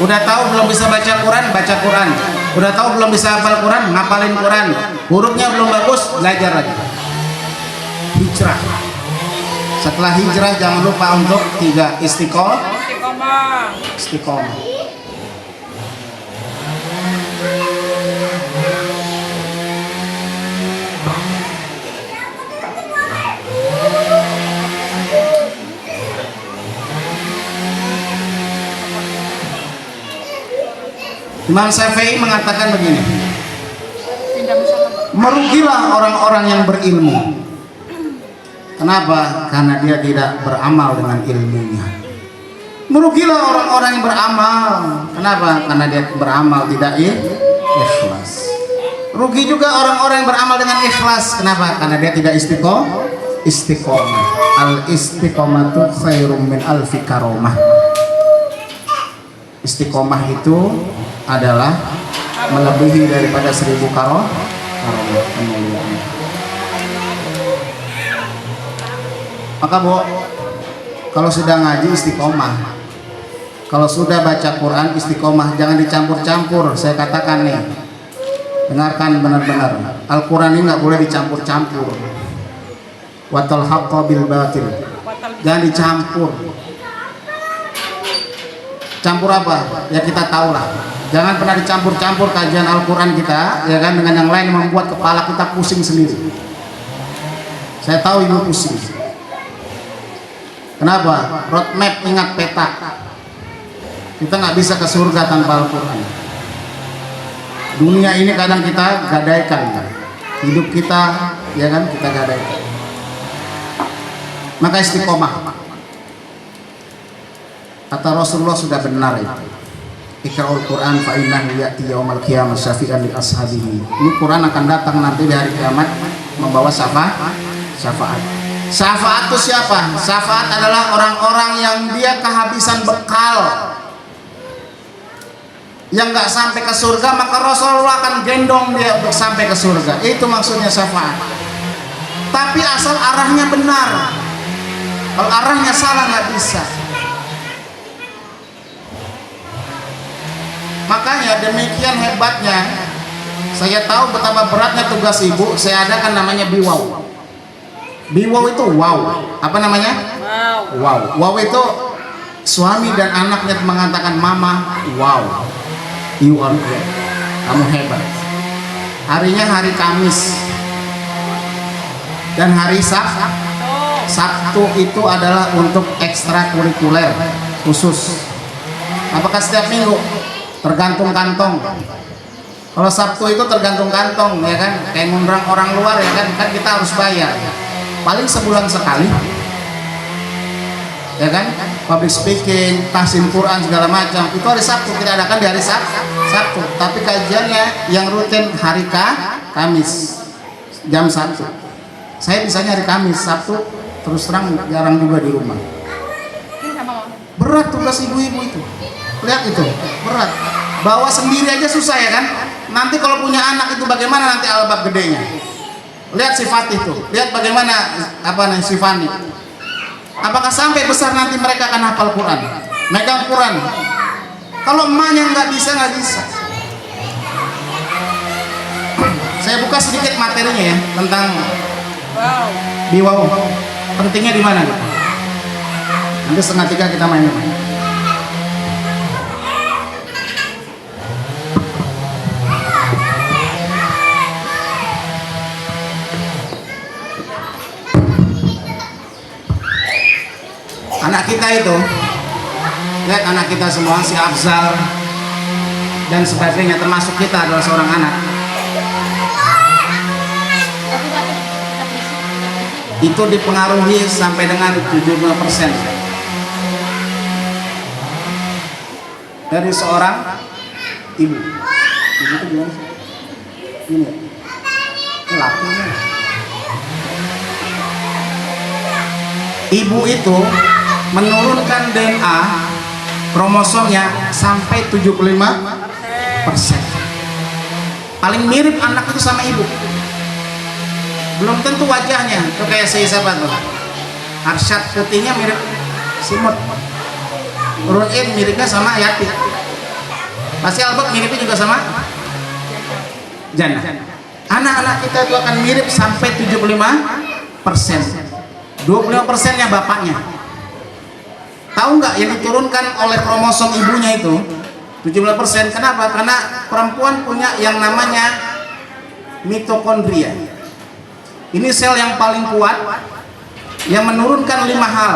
Udah tahu belum bisa baca Quran, baca Quran. Udah tahu belum bisa hafal Quran, ngapalin Quran. Hurufnya belum bagus, belajar lagi. Hijrah. Setelah hijrah jangan lupa untuk 3 Istiqomah. istiqomah. Imam Syafi'i mengatakan begini, Pindah musola. merugilah orang-orang yang berilmu. Kenapa? Karena dia tidak beramal dengan ilmunya. Merugilah orang-orang yang beramal. Kenapa? Karena dia beramal tidak ikhlas. Rugi juga orang-orang yang beramal dengan ikhlas. Kenapa? Karena dia tidak istiqomah. Al istiqomatu khairum min alfi karomah. Istiqomah itu adalah melebihi daripada 1000 karomah kemuliaan. Maka Bu, kalau sudah ngaji istiqomah, kalau sudah baca Quran istiqomah, jangan dicampur-campur. Saya katakan nih, dengarkan benar-benar, Al-Quran ini nggak boleh dicampur-campur. Watal haqqa bil batil, jangan dicampur. Campur apa? Ya kita tahu lah. Jangan pernah dicampur-campur kajian Al-Quran kita, ya kan, dengan yang lain, membuat kepala kita pusing sendiri. Saya tahu ibu pusing. Kenapa? Roadmap, ingat peta. Kita nggak bisa ke surga tanpa Al-Quran. Dunia ini kadang kita gadaikan, hidup kita, ya kan, kita gadaikan. Maka istiqomah. Kata Rasulullah sudah benar itu. Iqra'ul Quran fa innahu ya'ti yaumal qiyamah syafi'an li ashabihi. Ini Quran akan datang nanti di hari kiamat membawa syafaat. Syafaat itu siapa? Syafaat adalah orang-orang yang dia kehabisan bekal, yang nggak sampai ke surga, maka Rasulullah akan gendong dia untuk sampai ke surga. Itu maksudnya syafaat. Tapi asal arahnya benar. Kalau arahnya salah nggak bisa. Makanya demikian hebatnya, saya tahu betapa beratnya tugas ibu. Saya adakan namanya biwaw. Biwaw itu wow. Apa namanya? Wow. Wow. Wow itu suami dan anaknya mengatakan mama, wow, you are great. Kamu hebat. Harinya hari Kamis dan hari Sabtu. Sabtu itu adalah untuk ekstrakurikuler khusus. Apakah setiap minggu? Tergantung kantong. Kalau Sabtu itu tergantung kantong, ya kan, kayak ngundang orang luar, ya kan, kita harus bayar. Paling sebulan sekali, ya kan, public speaking, tahsin Quran segala macam. Itu hari Sabtu, kita adakan di hari Sabtu. Tapi kajiannya yang rutin hari Kamis jam 1. Saya bisanya hari Kamis, Sabtu terus terang jarang juga di rumah. Berat tugas ibu-ibu itu. Lihat itu, berat. Bawa sendiri aja susah, ya kan? Nanti kalau punya anak itu bagaimana nanti albab gedenya? Lihat si Fatih tuh, lihat bagaimana si Fani. Apakah sampai besar nanti mereka akan hafal Quran, megang Quran? Kalau emaknya nggak bisa. Saya buka sedikit materinya ya tentang biwaw. Pentingnya di mana? Nanti 2:30 kita main. Anak kita itu, lihat anak kita semua, si Afzal dan sebagainya, termasuk kita adalah seorang anak. Itu dipengaruhi sampai dengan 75% dari seorang ibu. Ibu itu gimana sih? Ini ya? Ini lakunya. Ibu itu menurunkan DNA kromosomnya sampai 75%. Paling mirip anak itu sama ibu. belum tentu wajahnya. Itu kayak siapa tuh? Arsyad putihnya mirip Simut. Ruin miripnya sama Yati. Pasti Albert miripnya juga sama Jannah. Anak-anak kita itu akan mirip sampai 75%. 25%-nya bapaknya. Tahu nggak yang diturunkan oleh kromosom ibunya itu 17%? Kenapa? Karena perempuan punya yang namanya mitokondria. Ini sel yang paling kuat yang menurunkan 5 hal.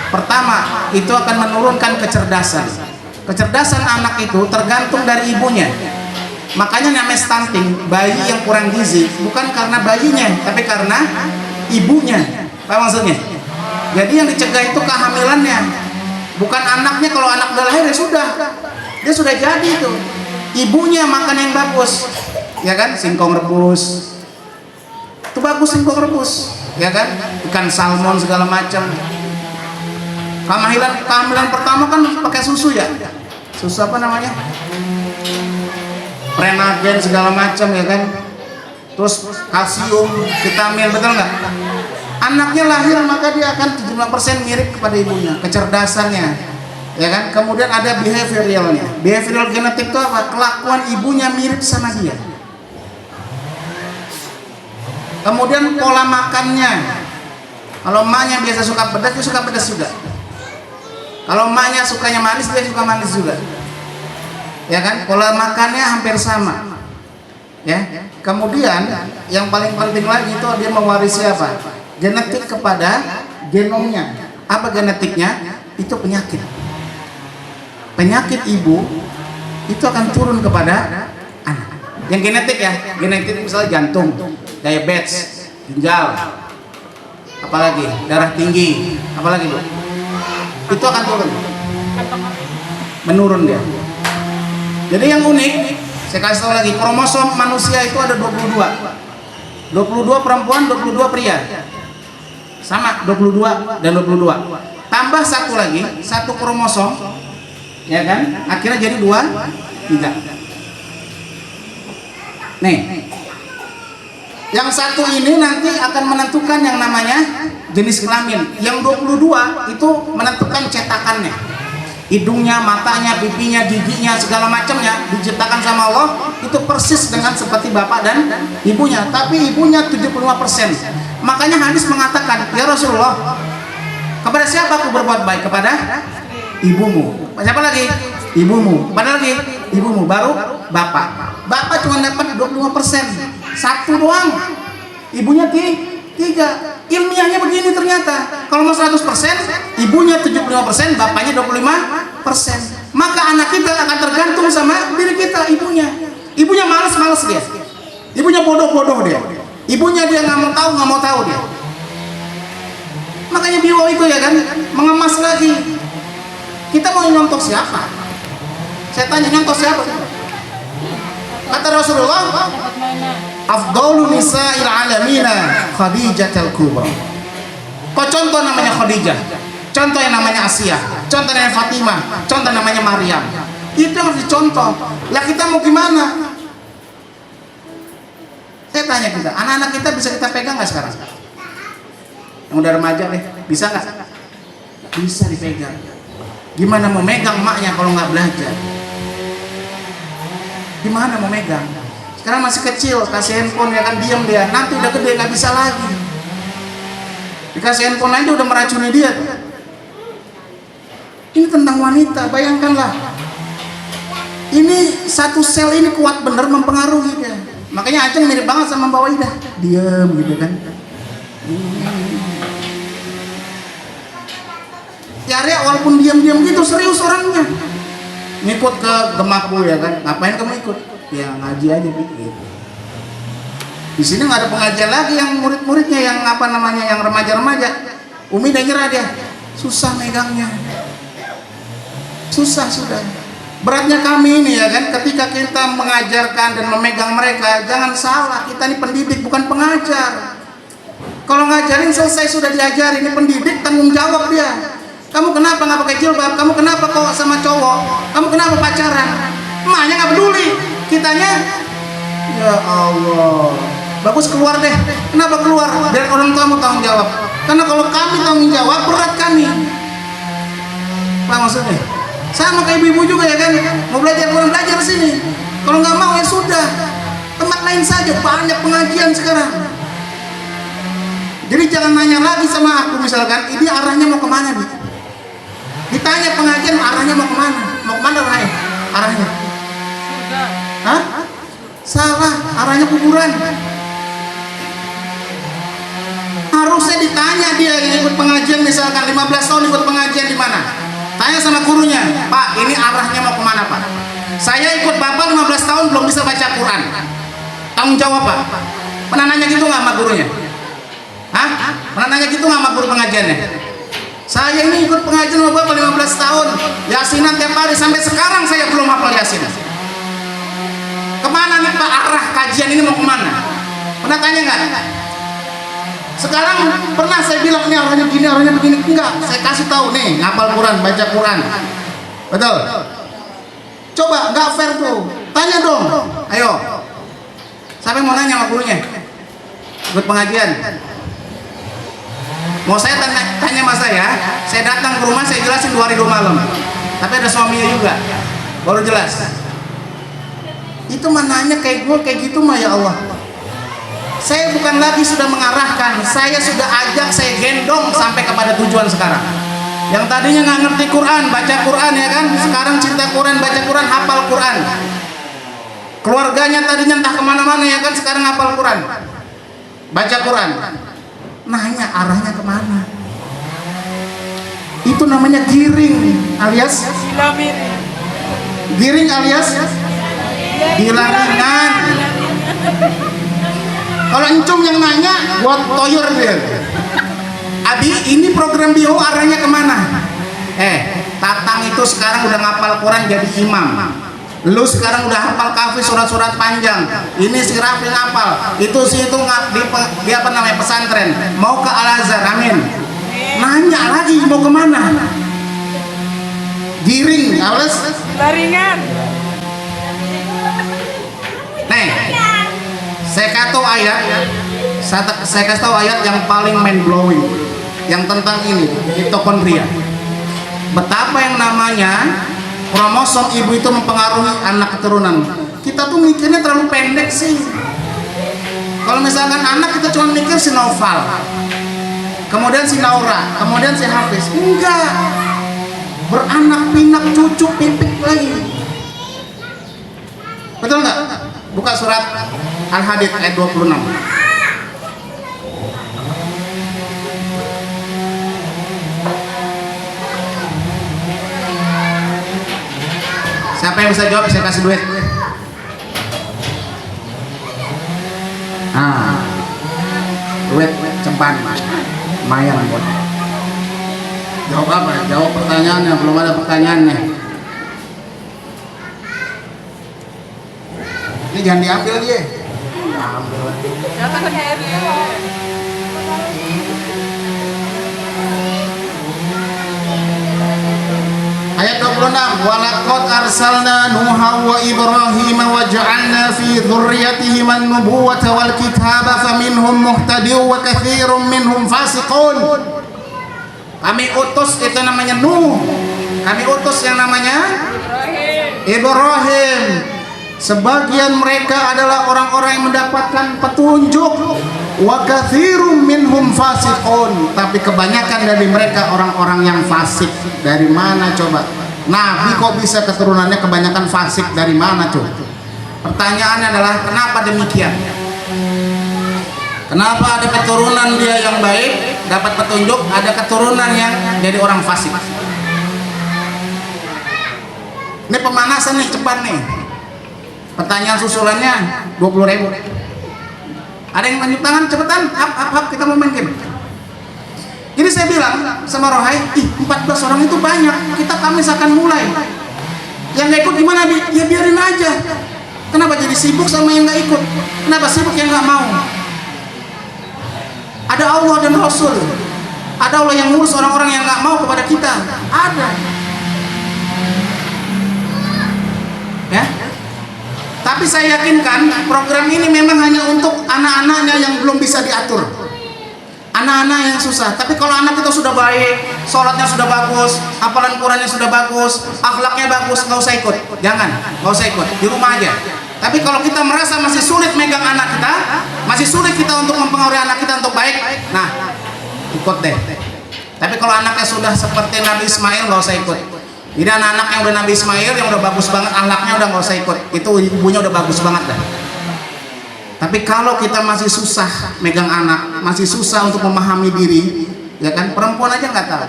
Pertama, itu akan menurunkan kecerdasan. Kecerdasan anak itu tergantung dari ibunya. Makanya namanya stunting, bayi yang kurang gizi, bukan karena bayinya, tapi karena ibunya. Apa maksudnya? Jadi yang dicegah itu kehamilannya, bukan anaknya. Kalau anak udah lahir ya sudah, dia sudah jadi itu. Ibunya makan yang bagus, ya kan? Singkong rebus, itu bagus singkong rebus, ya kan? Ikan salmon segala macam. Kehamilan pertama kan pakai susu ya, susu apa namanya? Prenagen segala macam ya kan, terus kalsium, vitamin, betul nggak? Anaknya lahir maka dia akan 75% mirip kepada ibunya, kecerdasannya, ya kan? Kemudian ada behavioralnya. Behavioral genetik itu apa? Kelakuan ibunya mirip sama dia. Kemudian pola makannya. Kalau emaknya biasa suka pedas, dia suka pedas juga. Kalau emaknya sukanya manis, dia suka manis juga. Ya kan, pola makannya hampir sama, ya. Kemudian yang paling penting lagi itu dia mewarisi apa? Genetik kepada genomnya. Apa genetiknya? Itu penyakit. Penyakit ibu itu akan turun kepada anak. Yang genetik ya, genetik misalnya jantung, diabetes, ginjal, apalagi darah tinggi, apalagi Bu? Itu akan turun, menurun dia. Jadi yang unik, saya kasih tahu lagi, kromosom manusia itu ada 22. 22 perempuan, 22 pria. Sama 22 dan 22. Tambah satu lagi, satu kromosom, ya kan? Akhirnya jadi 3. Nih. Yang satu ini nanti akan menentukan yang namanya jenis kelamin. Yang 22 itu menentukan cetakannya. Hidungnya, matanya, pipinya, giginya, segala macamnya diciptakan sama Allah itu persis dengan seperti bapak dan ibunya, tapi ibunya 75%. Makanya hadis mengatakan, ya Rasulullah, kepada siapa aku berbuat baik? Kepada ibumu. Siapa lagi? Ibumu. Pada lagi ibumu, baru bapak. Bapak cuma dapat 25%, satu doang. Ibunya 3. Ilmiahnya begini ternyata, kalau mau 100%, ibunya 75%, bapaknya 25%. Maka anak kita akan tergantung sama diri kita, ibunya. Ibunya malas dia. Ibunya bodoh dia. Ibunya dia nggak mau tahu dia. Makanya bio itu ya kan, mengemas lagi. Kita mau nyontoh siapa? Saya tanya, nyontoh siapa? Kata Rasulullah, afdalu nisa'il alamina Khadijatul Kubra. Kok contoh namanya Khadijah, contoh yang namanya Asia, contoh namanya Fatimah, contoh namanya Maryam. Itu yang harus dicontoh. Lah kita mau gimana? Saya tanya kita, anak-anak kita bisa kita pegang nggak sekarang? Yang udah remaja deh, bisa nggak? Bisa dipegang. Gimana mau megang maknya kalau nggak belajar? Gimana mau megang? Sekarang masih kecil, kasih handphone ya kan, diam dia. Nanti udah gede nggak bisa lagi. Dikasih handphone aja udah meracuni dia. Ini tentang wanita, bayangkanlah. Ini satu sel ini kuat bener mempengaruhi dia. Makanya Aceng mirip banget sama Mbak Waidah. Diam gitu kan. Tiara walaupun diam-diam gitu serius orangnya. Ngikut ke gemakku ya kan. Ngapain kamu ikut? Ya ngaji aja gitu. Di sini nggak ada pengajian lagi yang murid-muridnya yang apa namanya yang remaja-remaja. Umi udah nyerah dia, susah megangnya, susah sudah. Beratnya kami ini ya kan, ketika kita mengajarkan dan memegang mereka, jangan salah, kita ini pendidik bukan pengajar. Kalau ngajarin selesai sudah diajarin, ini pendidik tanggung jawab dia. Kamu kenapa nggak pakai jilbab? Kamu kenapa kok sama cowok? Kamu kenapa pacaran? Emaknya nggak peduli. Kitanya, ya Allah, Bagus keluar deh. Kenapa keluar? Biar orang tua mau tanggung jawab. Karena kalau kami tanggung jawab berat kami. Apa maksudnya? Sama kayak ibu-ibu juga ya kan. Mau belajar Quran belajar sini. Kalau nggak mau ya sudah. Tempat lain saja, banyak pengajian sekarang. Jadi jangan nanya lagi sama aku misalkan, ini arahnya mau kemana nih? Ditanya pengajian arahnya mau kemana? Mau kemana arahnya? Surga. Hah? Salah, arahnya kuburan. Harusnya ditanya dia yang ikut pengajian misalkan 15 tahun ikut pengajian di mana? Tanya sama gurunya, Pak, ini arahnya mau kemana Pak? Saya ikut Bapak 15 tahun belum bisa baca Quran. Tanggung jawab Pak. Pernah nanya gitu nggak sama gurunya? Hah? Pernah nanya gitu nggak sama guru pengajiannya? Saya ini ikut pengajian sama Bapak 15 tahun, Yasinan tiap hari sampai sekarang saya belum hafal Yasin. Kemana nih Pak arah kajian ini mau kemana? Pernah tanya nggak? Sekarang pernah saya bilang ini arahnya begini, arahnya begini? Enggak, saya kasih tahu nih, ngapal Quran, baca Quran. Betul? Coba, nggak fair tuh. Tanya dong. Ayo. Siapa yang mau nanya sama gurunya? Ikut pengajian. Mau saya tanya sama saya datang ke rumah, saya jelasin 2 hari 2 malam. Tapi ada suaminya juga, baru jelas. Itu mananya kayak gue kayak gitu mah ya Allah. Saya bukan lagi sudah mengarahkan, saya sudah ajak, saya gendong sampai kepada tujuan sekarang. Yang tadinya nggak ngerti Quran, baca Quran ya kan, sekarang cinta Quran, baca Quran, hafal Quran. Keluarganya tadinya entah kemana-mana ya kan, sekarang hafal Quran, baca Quran. Nanya arahnya kemana? Itu namanya giring alias giring alias gilaringan. Kalau encung yang nanya, buat toyor dia. Abi, ini program bio arahnya kemana? Tatang itu sekarang udah ngapal Quran jadi imam. Lu sekarang udah hafal kafi surat-surat panjang. Ini si Rafi ngapal. Itu si itu di apa namanya pesantren. Mau ke Al Azhar, amin. Nanya lagi mau kemana? Giring, awas. Laringan. Nih, saya kasih tahu ayat yang paling mind blowing, yang tentang ini mitokondria. Betapa yang namanya kromosom ibu itu mempengaruhi anak keturunan. Kita tuh mikirnya terlalu pendek sih. Kalau misalkan anak kita cuma mikir si Noval, kemudian si Naura, kemudian si Hafiz. Enggak, beranak pinak cucu pipik lagi. Betul nggak? Buka surat Al-Hadid ayat 26. Siapa yang bisa jawab, saya kasih duit. Duit cepat, lumayan buat. Jawab apa? Jawab pertanyaannya, belum ada pertanyaannya. Ini jangan diambil dia. Ambil. Datang ke Ayat 26, walaqad arsalna Nuha wa Ibrahim wa ja'alna fi dzurriyyatihim an-nubuwwata wal kitaba faminhum muhtadin wa katsirun minhum fasiqun. Kami utus itu namanya Nuh. Kami utus yang namanya Ibrahim. Sebagian mereka adalah orang-orang yang mendapatkan petunjuk. Wa katsirum minhum fasiqun, tapi kebanyakan dari mereka orang-orang yang fasik. Dari mana coba? Nabi kok bisa keturunannya kebanyakan fasik, dari mana coba? Pertanyaannya adalah kenapa demikian? Kenapa ada keturunan dia yang baik, dapat petunjuk, ada keturunan yang jadi orang fasik? Ini pemanasan nih, cepat nih. Pertanyaan susulannya 20.000. Ada yang lanjut tangan, cepetan, hap, kita mau main game. Jadi saya bilang sama Rohai, 14 orang itu banyak, kami akan mulai. Yang gak ikut gimana? Ya biarin aja. Kenapa jadi sibuk sama yang gak ikut? Kenapa sibuk yang gak mau? Ada Allah dan Rasul. Ada Allah yang ngurus orang-orang yang gak mau kepada kita. Ada. Ya. Tapi saya yakinkan program ini memang hanya untuk anak-anaknya yang belum bisa diatur. Anak-anak yang susah. Tapi kalau anak kita sudah baik, sholatnya sudah bagus, hafalan Qurannya sudah bagus, akhlaknya bagus, nggak usah ikut. Jangan, nggak usah ikut. Di rumah aja. Tapi kalau kita merasa masih sulit megang anak kita, masih sulit kita untuk mempengaruhi anak kita untuk baik, nah ikut deh. Tapi kalau anaknya sudah seperti Nabi Ismail, nggak usah ikut. Jadi anak-anak yang udah Nabi Ismail, yang udah bagus banget akhlaknya, udah nggak usah ikut. Itu ibunya udah bagus banget dah. Tapi kalau kita masih susah megang anak, masih susah untuk memahami diri, ya kan, perempuan aja nggak tahu.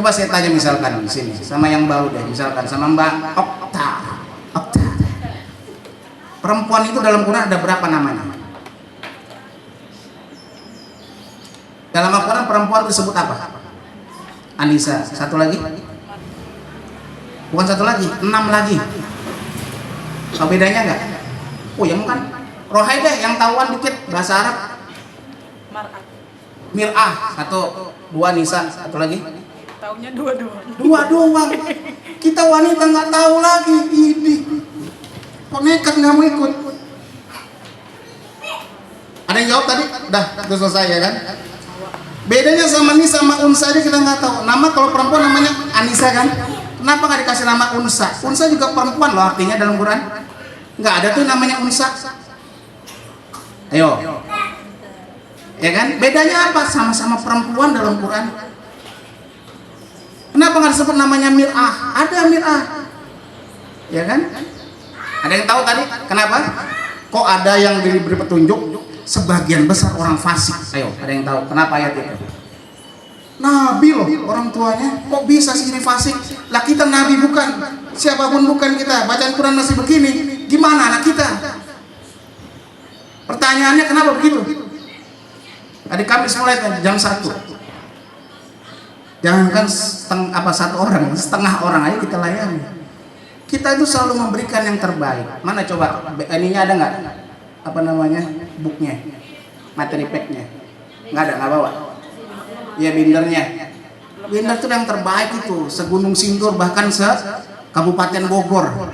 Coba saya tanya misalkan di sini sama yang baru deh, misalkan sama Mbak Okta. Perempuan itu dalam Quran ada berapa namanya? Dalam Al-Quran perempuan disebut apa? Anissa. Satu lagi? Bukan satu lagi, 6 lagi. Apa bedanya nggak? Oh yang kan Rohai deh yang tahuan dikit bahasa Arab. Mir'ah. Satu, 2 Nisa. Satu lagi? Taunya dua doang. 2 doang. Kita wanita nggak tahu lagi. Ini kok nekat nggak mau ikut? Ada yang jawab tadi? Dah, itu selesai ya kan? Bedanya sama Nisa sama Unsa aja kita nggak tahu. Nama kalau perempuan namanya Anissa kan? Kenapa nggak dikasih nama Unsa? Unsa juga perempuan loh artinya dalam Quran. Nggak ada tuh namanya Unsa. Ayo. Ya kan? Bedanya apa? Sama-sama perempuan dalam Quran. Kenapa nggak disebut namanya Mir'ah? Ada Mir'ah. Ya kan? Ada yang tahu tadi? Kenapa? Kok ada yang diberi petunjuk? Sebagian besar orang fasik. Ayo, ada yang tahu kenapa ayat itu? Nabi loh orang tuanya, kok bisa sih ini fasik? Lah kita nabi bukan, siapapun bukan kita. Bacaan Quran masih begini, gimana anak kita? Pertanyaannya kenapa begitu? Tadi Kamis mulai jam 1. Jangankan satu orang, setengah orang aja kita layani. Kita itu selalu memberikan yang terbaik. Mana coba? Ininya ada nggak? Apa namanya? Booknya, materi packnya? Nggak ada, nggak bawa. Ya bindernya. Binder itu yang terbaik itu, segunung Sindur bahkan se Kabupaten Bogor.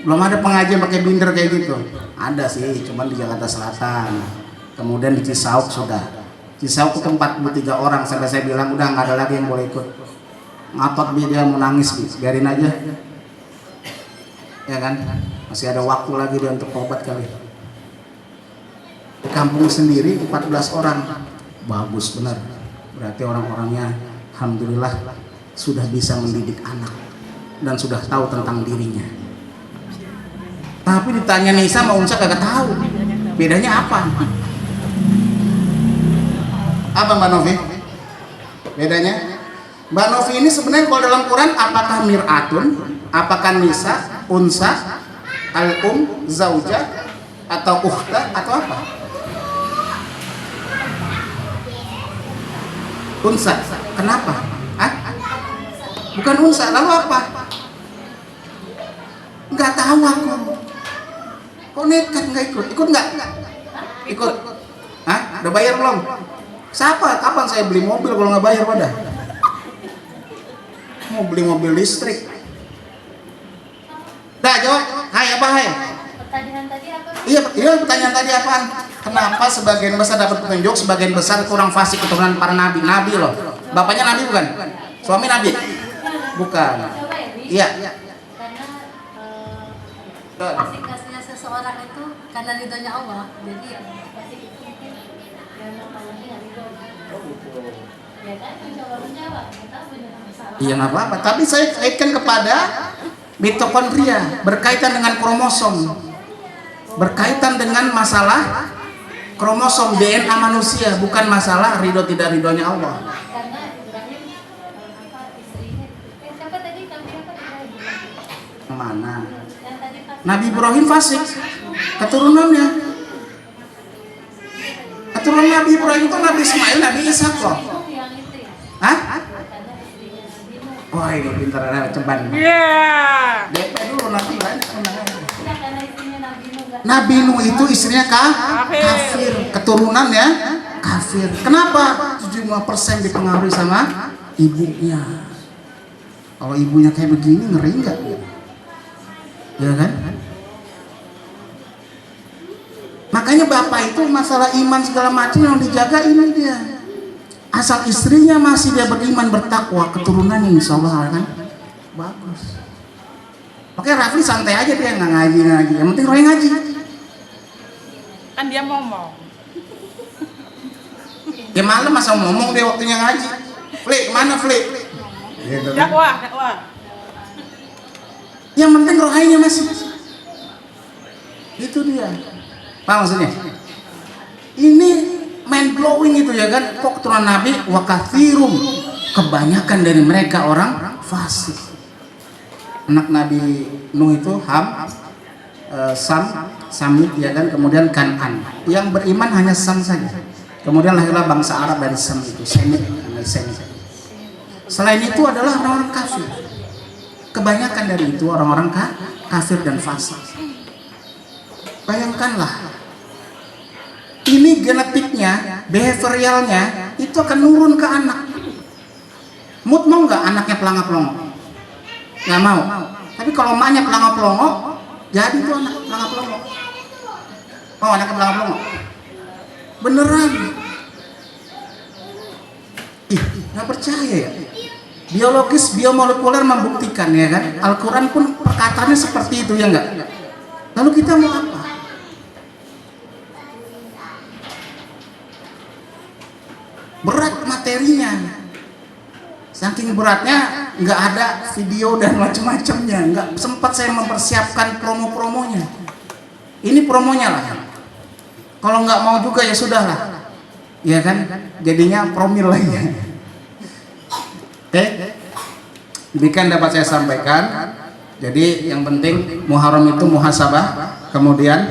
Belum ada pengajian pakai binder kayak gitu. Ada sih, cuman di Jakarta Selatan. Kemudian di Cisauk sudah. Cisauk itu 43 orang sampai saya bilang udah nggak ada lagi yang boleh ikut. Ngatot dia mau nangis, biarin aja. Ya kan? Masih ada waktu lagi dia untuk tobat kali. Di kampung sendiri 14 orang. Bagus benar. Berarti orang-orangnya alhamdulillah sudah bisa mendidik anak dan sudah tahu tentang dirinya. Tapi ditanya Nisa sama Unsa kagak tahu. Bedanya apa? Apa Mbak Novi? Bedanya? Mbak Novi ini sebenarnya kalau dalam Quran apakah mir'atun, apakah Nisa, Unsa, al-um, zaujah, atau ukhta, atau apa? Unsa. Kenapa? Hah? Bukan Unsa, lalu apa? Nggak tahu aku. Kok nekat nggak ikut? Ikut nggak? Ikut. Hah? Udah bayar belum? Siapa? Kapan saya beli mobil kalau nggak bayar pada? Mau beli mobil listrik. Dah jawab. Hai apa hai? Pertanyaan tadi apa? Iya pertanyaan tadi apaan? Kenapa sebagian besar dapat petunjuk, sebagian besar kurang fasik keturunan para nabi? Nabi loh. Bapaknya nabi bukan? Suami nabi? Bukan. Coba ya, Bi. Iya. Karena fasik-fasiknya seseorang itu karena ridhonya Allah. Jadi ya fasik itu mungkin yang namanya nggak ridho. Ya kan? Menjawab. Kita punya masalah. Iya nggak apa-apa. Tapi saya kaitkan kepada mitokondria berkaitan dengan kromosom, berkaitan dengan masalah kromosom DNA manusia, bukan masalah ridho tidak ridhonya Allah. Karena Ibrahim istrinya siapa tadi Nabi apa Ibrahim? Mana? Yang tadi fasik. Nabi Ibrahim fasik, keturunannya. Keturunan Nabi Ibrahim itu Nabi Ismail, Nabi Ishak kok. Yang itu ya. Hah? Karena istrinya Nabi Nuh. Wah ini pintar ada ceban. Iya. DP dulu nanti banyak. Ya, karena istrinya Nabi Nuh nggak. Nabi Nuh itu istrinya kafir, keturunan ya kafir. Kenapa? 75% dipengaruhi sama ibunya. Kalau ibunya kayak begini ngeri nggak? Ya kan? Makanya bapak itu masalah iman segala macam yang dijaga ini dia. Asal istrinya masih dia beriman bertakwa, keturunannya insya Allah kan bagus. Makanya Rafli santai aja dia nggak ngaji, yang penting Roy ngaji. Kan dia ngomong. Ya malam masa ngomong dia waktunya ngaji. Fli, kemana Fli? Gitu kan. Dakwah. Yang penting rohainya masih. Itu dia. Paham maksudnya? Ini mind blowing itu ya kan. Kok keturunan Nabi wa kathirum, kebanyakan dari mereka orang fasik. Anak Nabi Nuh itu Ham, Samit ya kan, kemudian Kan'an. Yang beriman hanya Sam saja. Kemudian lahirlah bangsa Arab dari Sam itu, Semit. Selain itu adalah orang-orang kafir. Kebanyakan dari itu orang-orang kafir dan fasik. Bayangkanlah, ini genetiknya, behavioralnya itu akan nurun ke anak. Mut mau nggak anaknya pelangap-pelongo? Nggak mau. Tapi kalau emaknya pelangap-pelongo, jadi tuh anak pelangap-pelongo. Mau anaknya pelangap-pelongo? Beneran? Ih, nggak percaya ya? Biologis, biomolekuler membuktikan ya kan? Al-Quran pun perkataannya seperti itu ya enggak? Lalu kita mau apa? Berat materinya, saking beratnya nggak ada video dan macam-macamnya, nggak sempat saya mempersiapkan promo-promonya. Ini promonya lah. Kalau nggak mau juga ya sudahlah, ya kan? Jadinya promil lagi. Oke, demikian dapat saya sampaikan. Jadi yang penting Muharram itu muhasabah, kemudian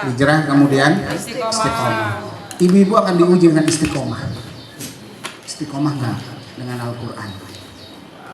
hijrah, kemudian istiqomah. Ibu-ibu akan diuji dengan istiqomah. Istiqomah nggak dengan Al-Quran.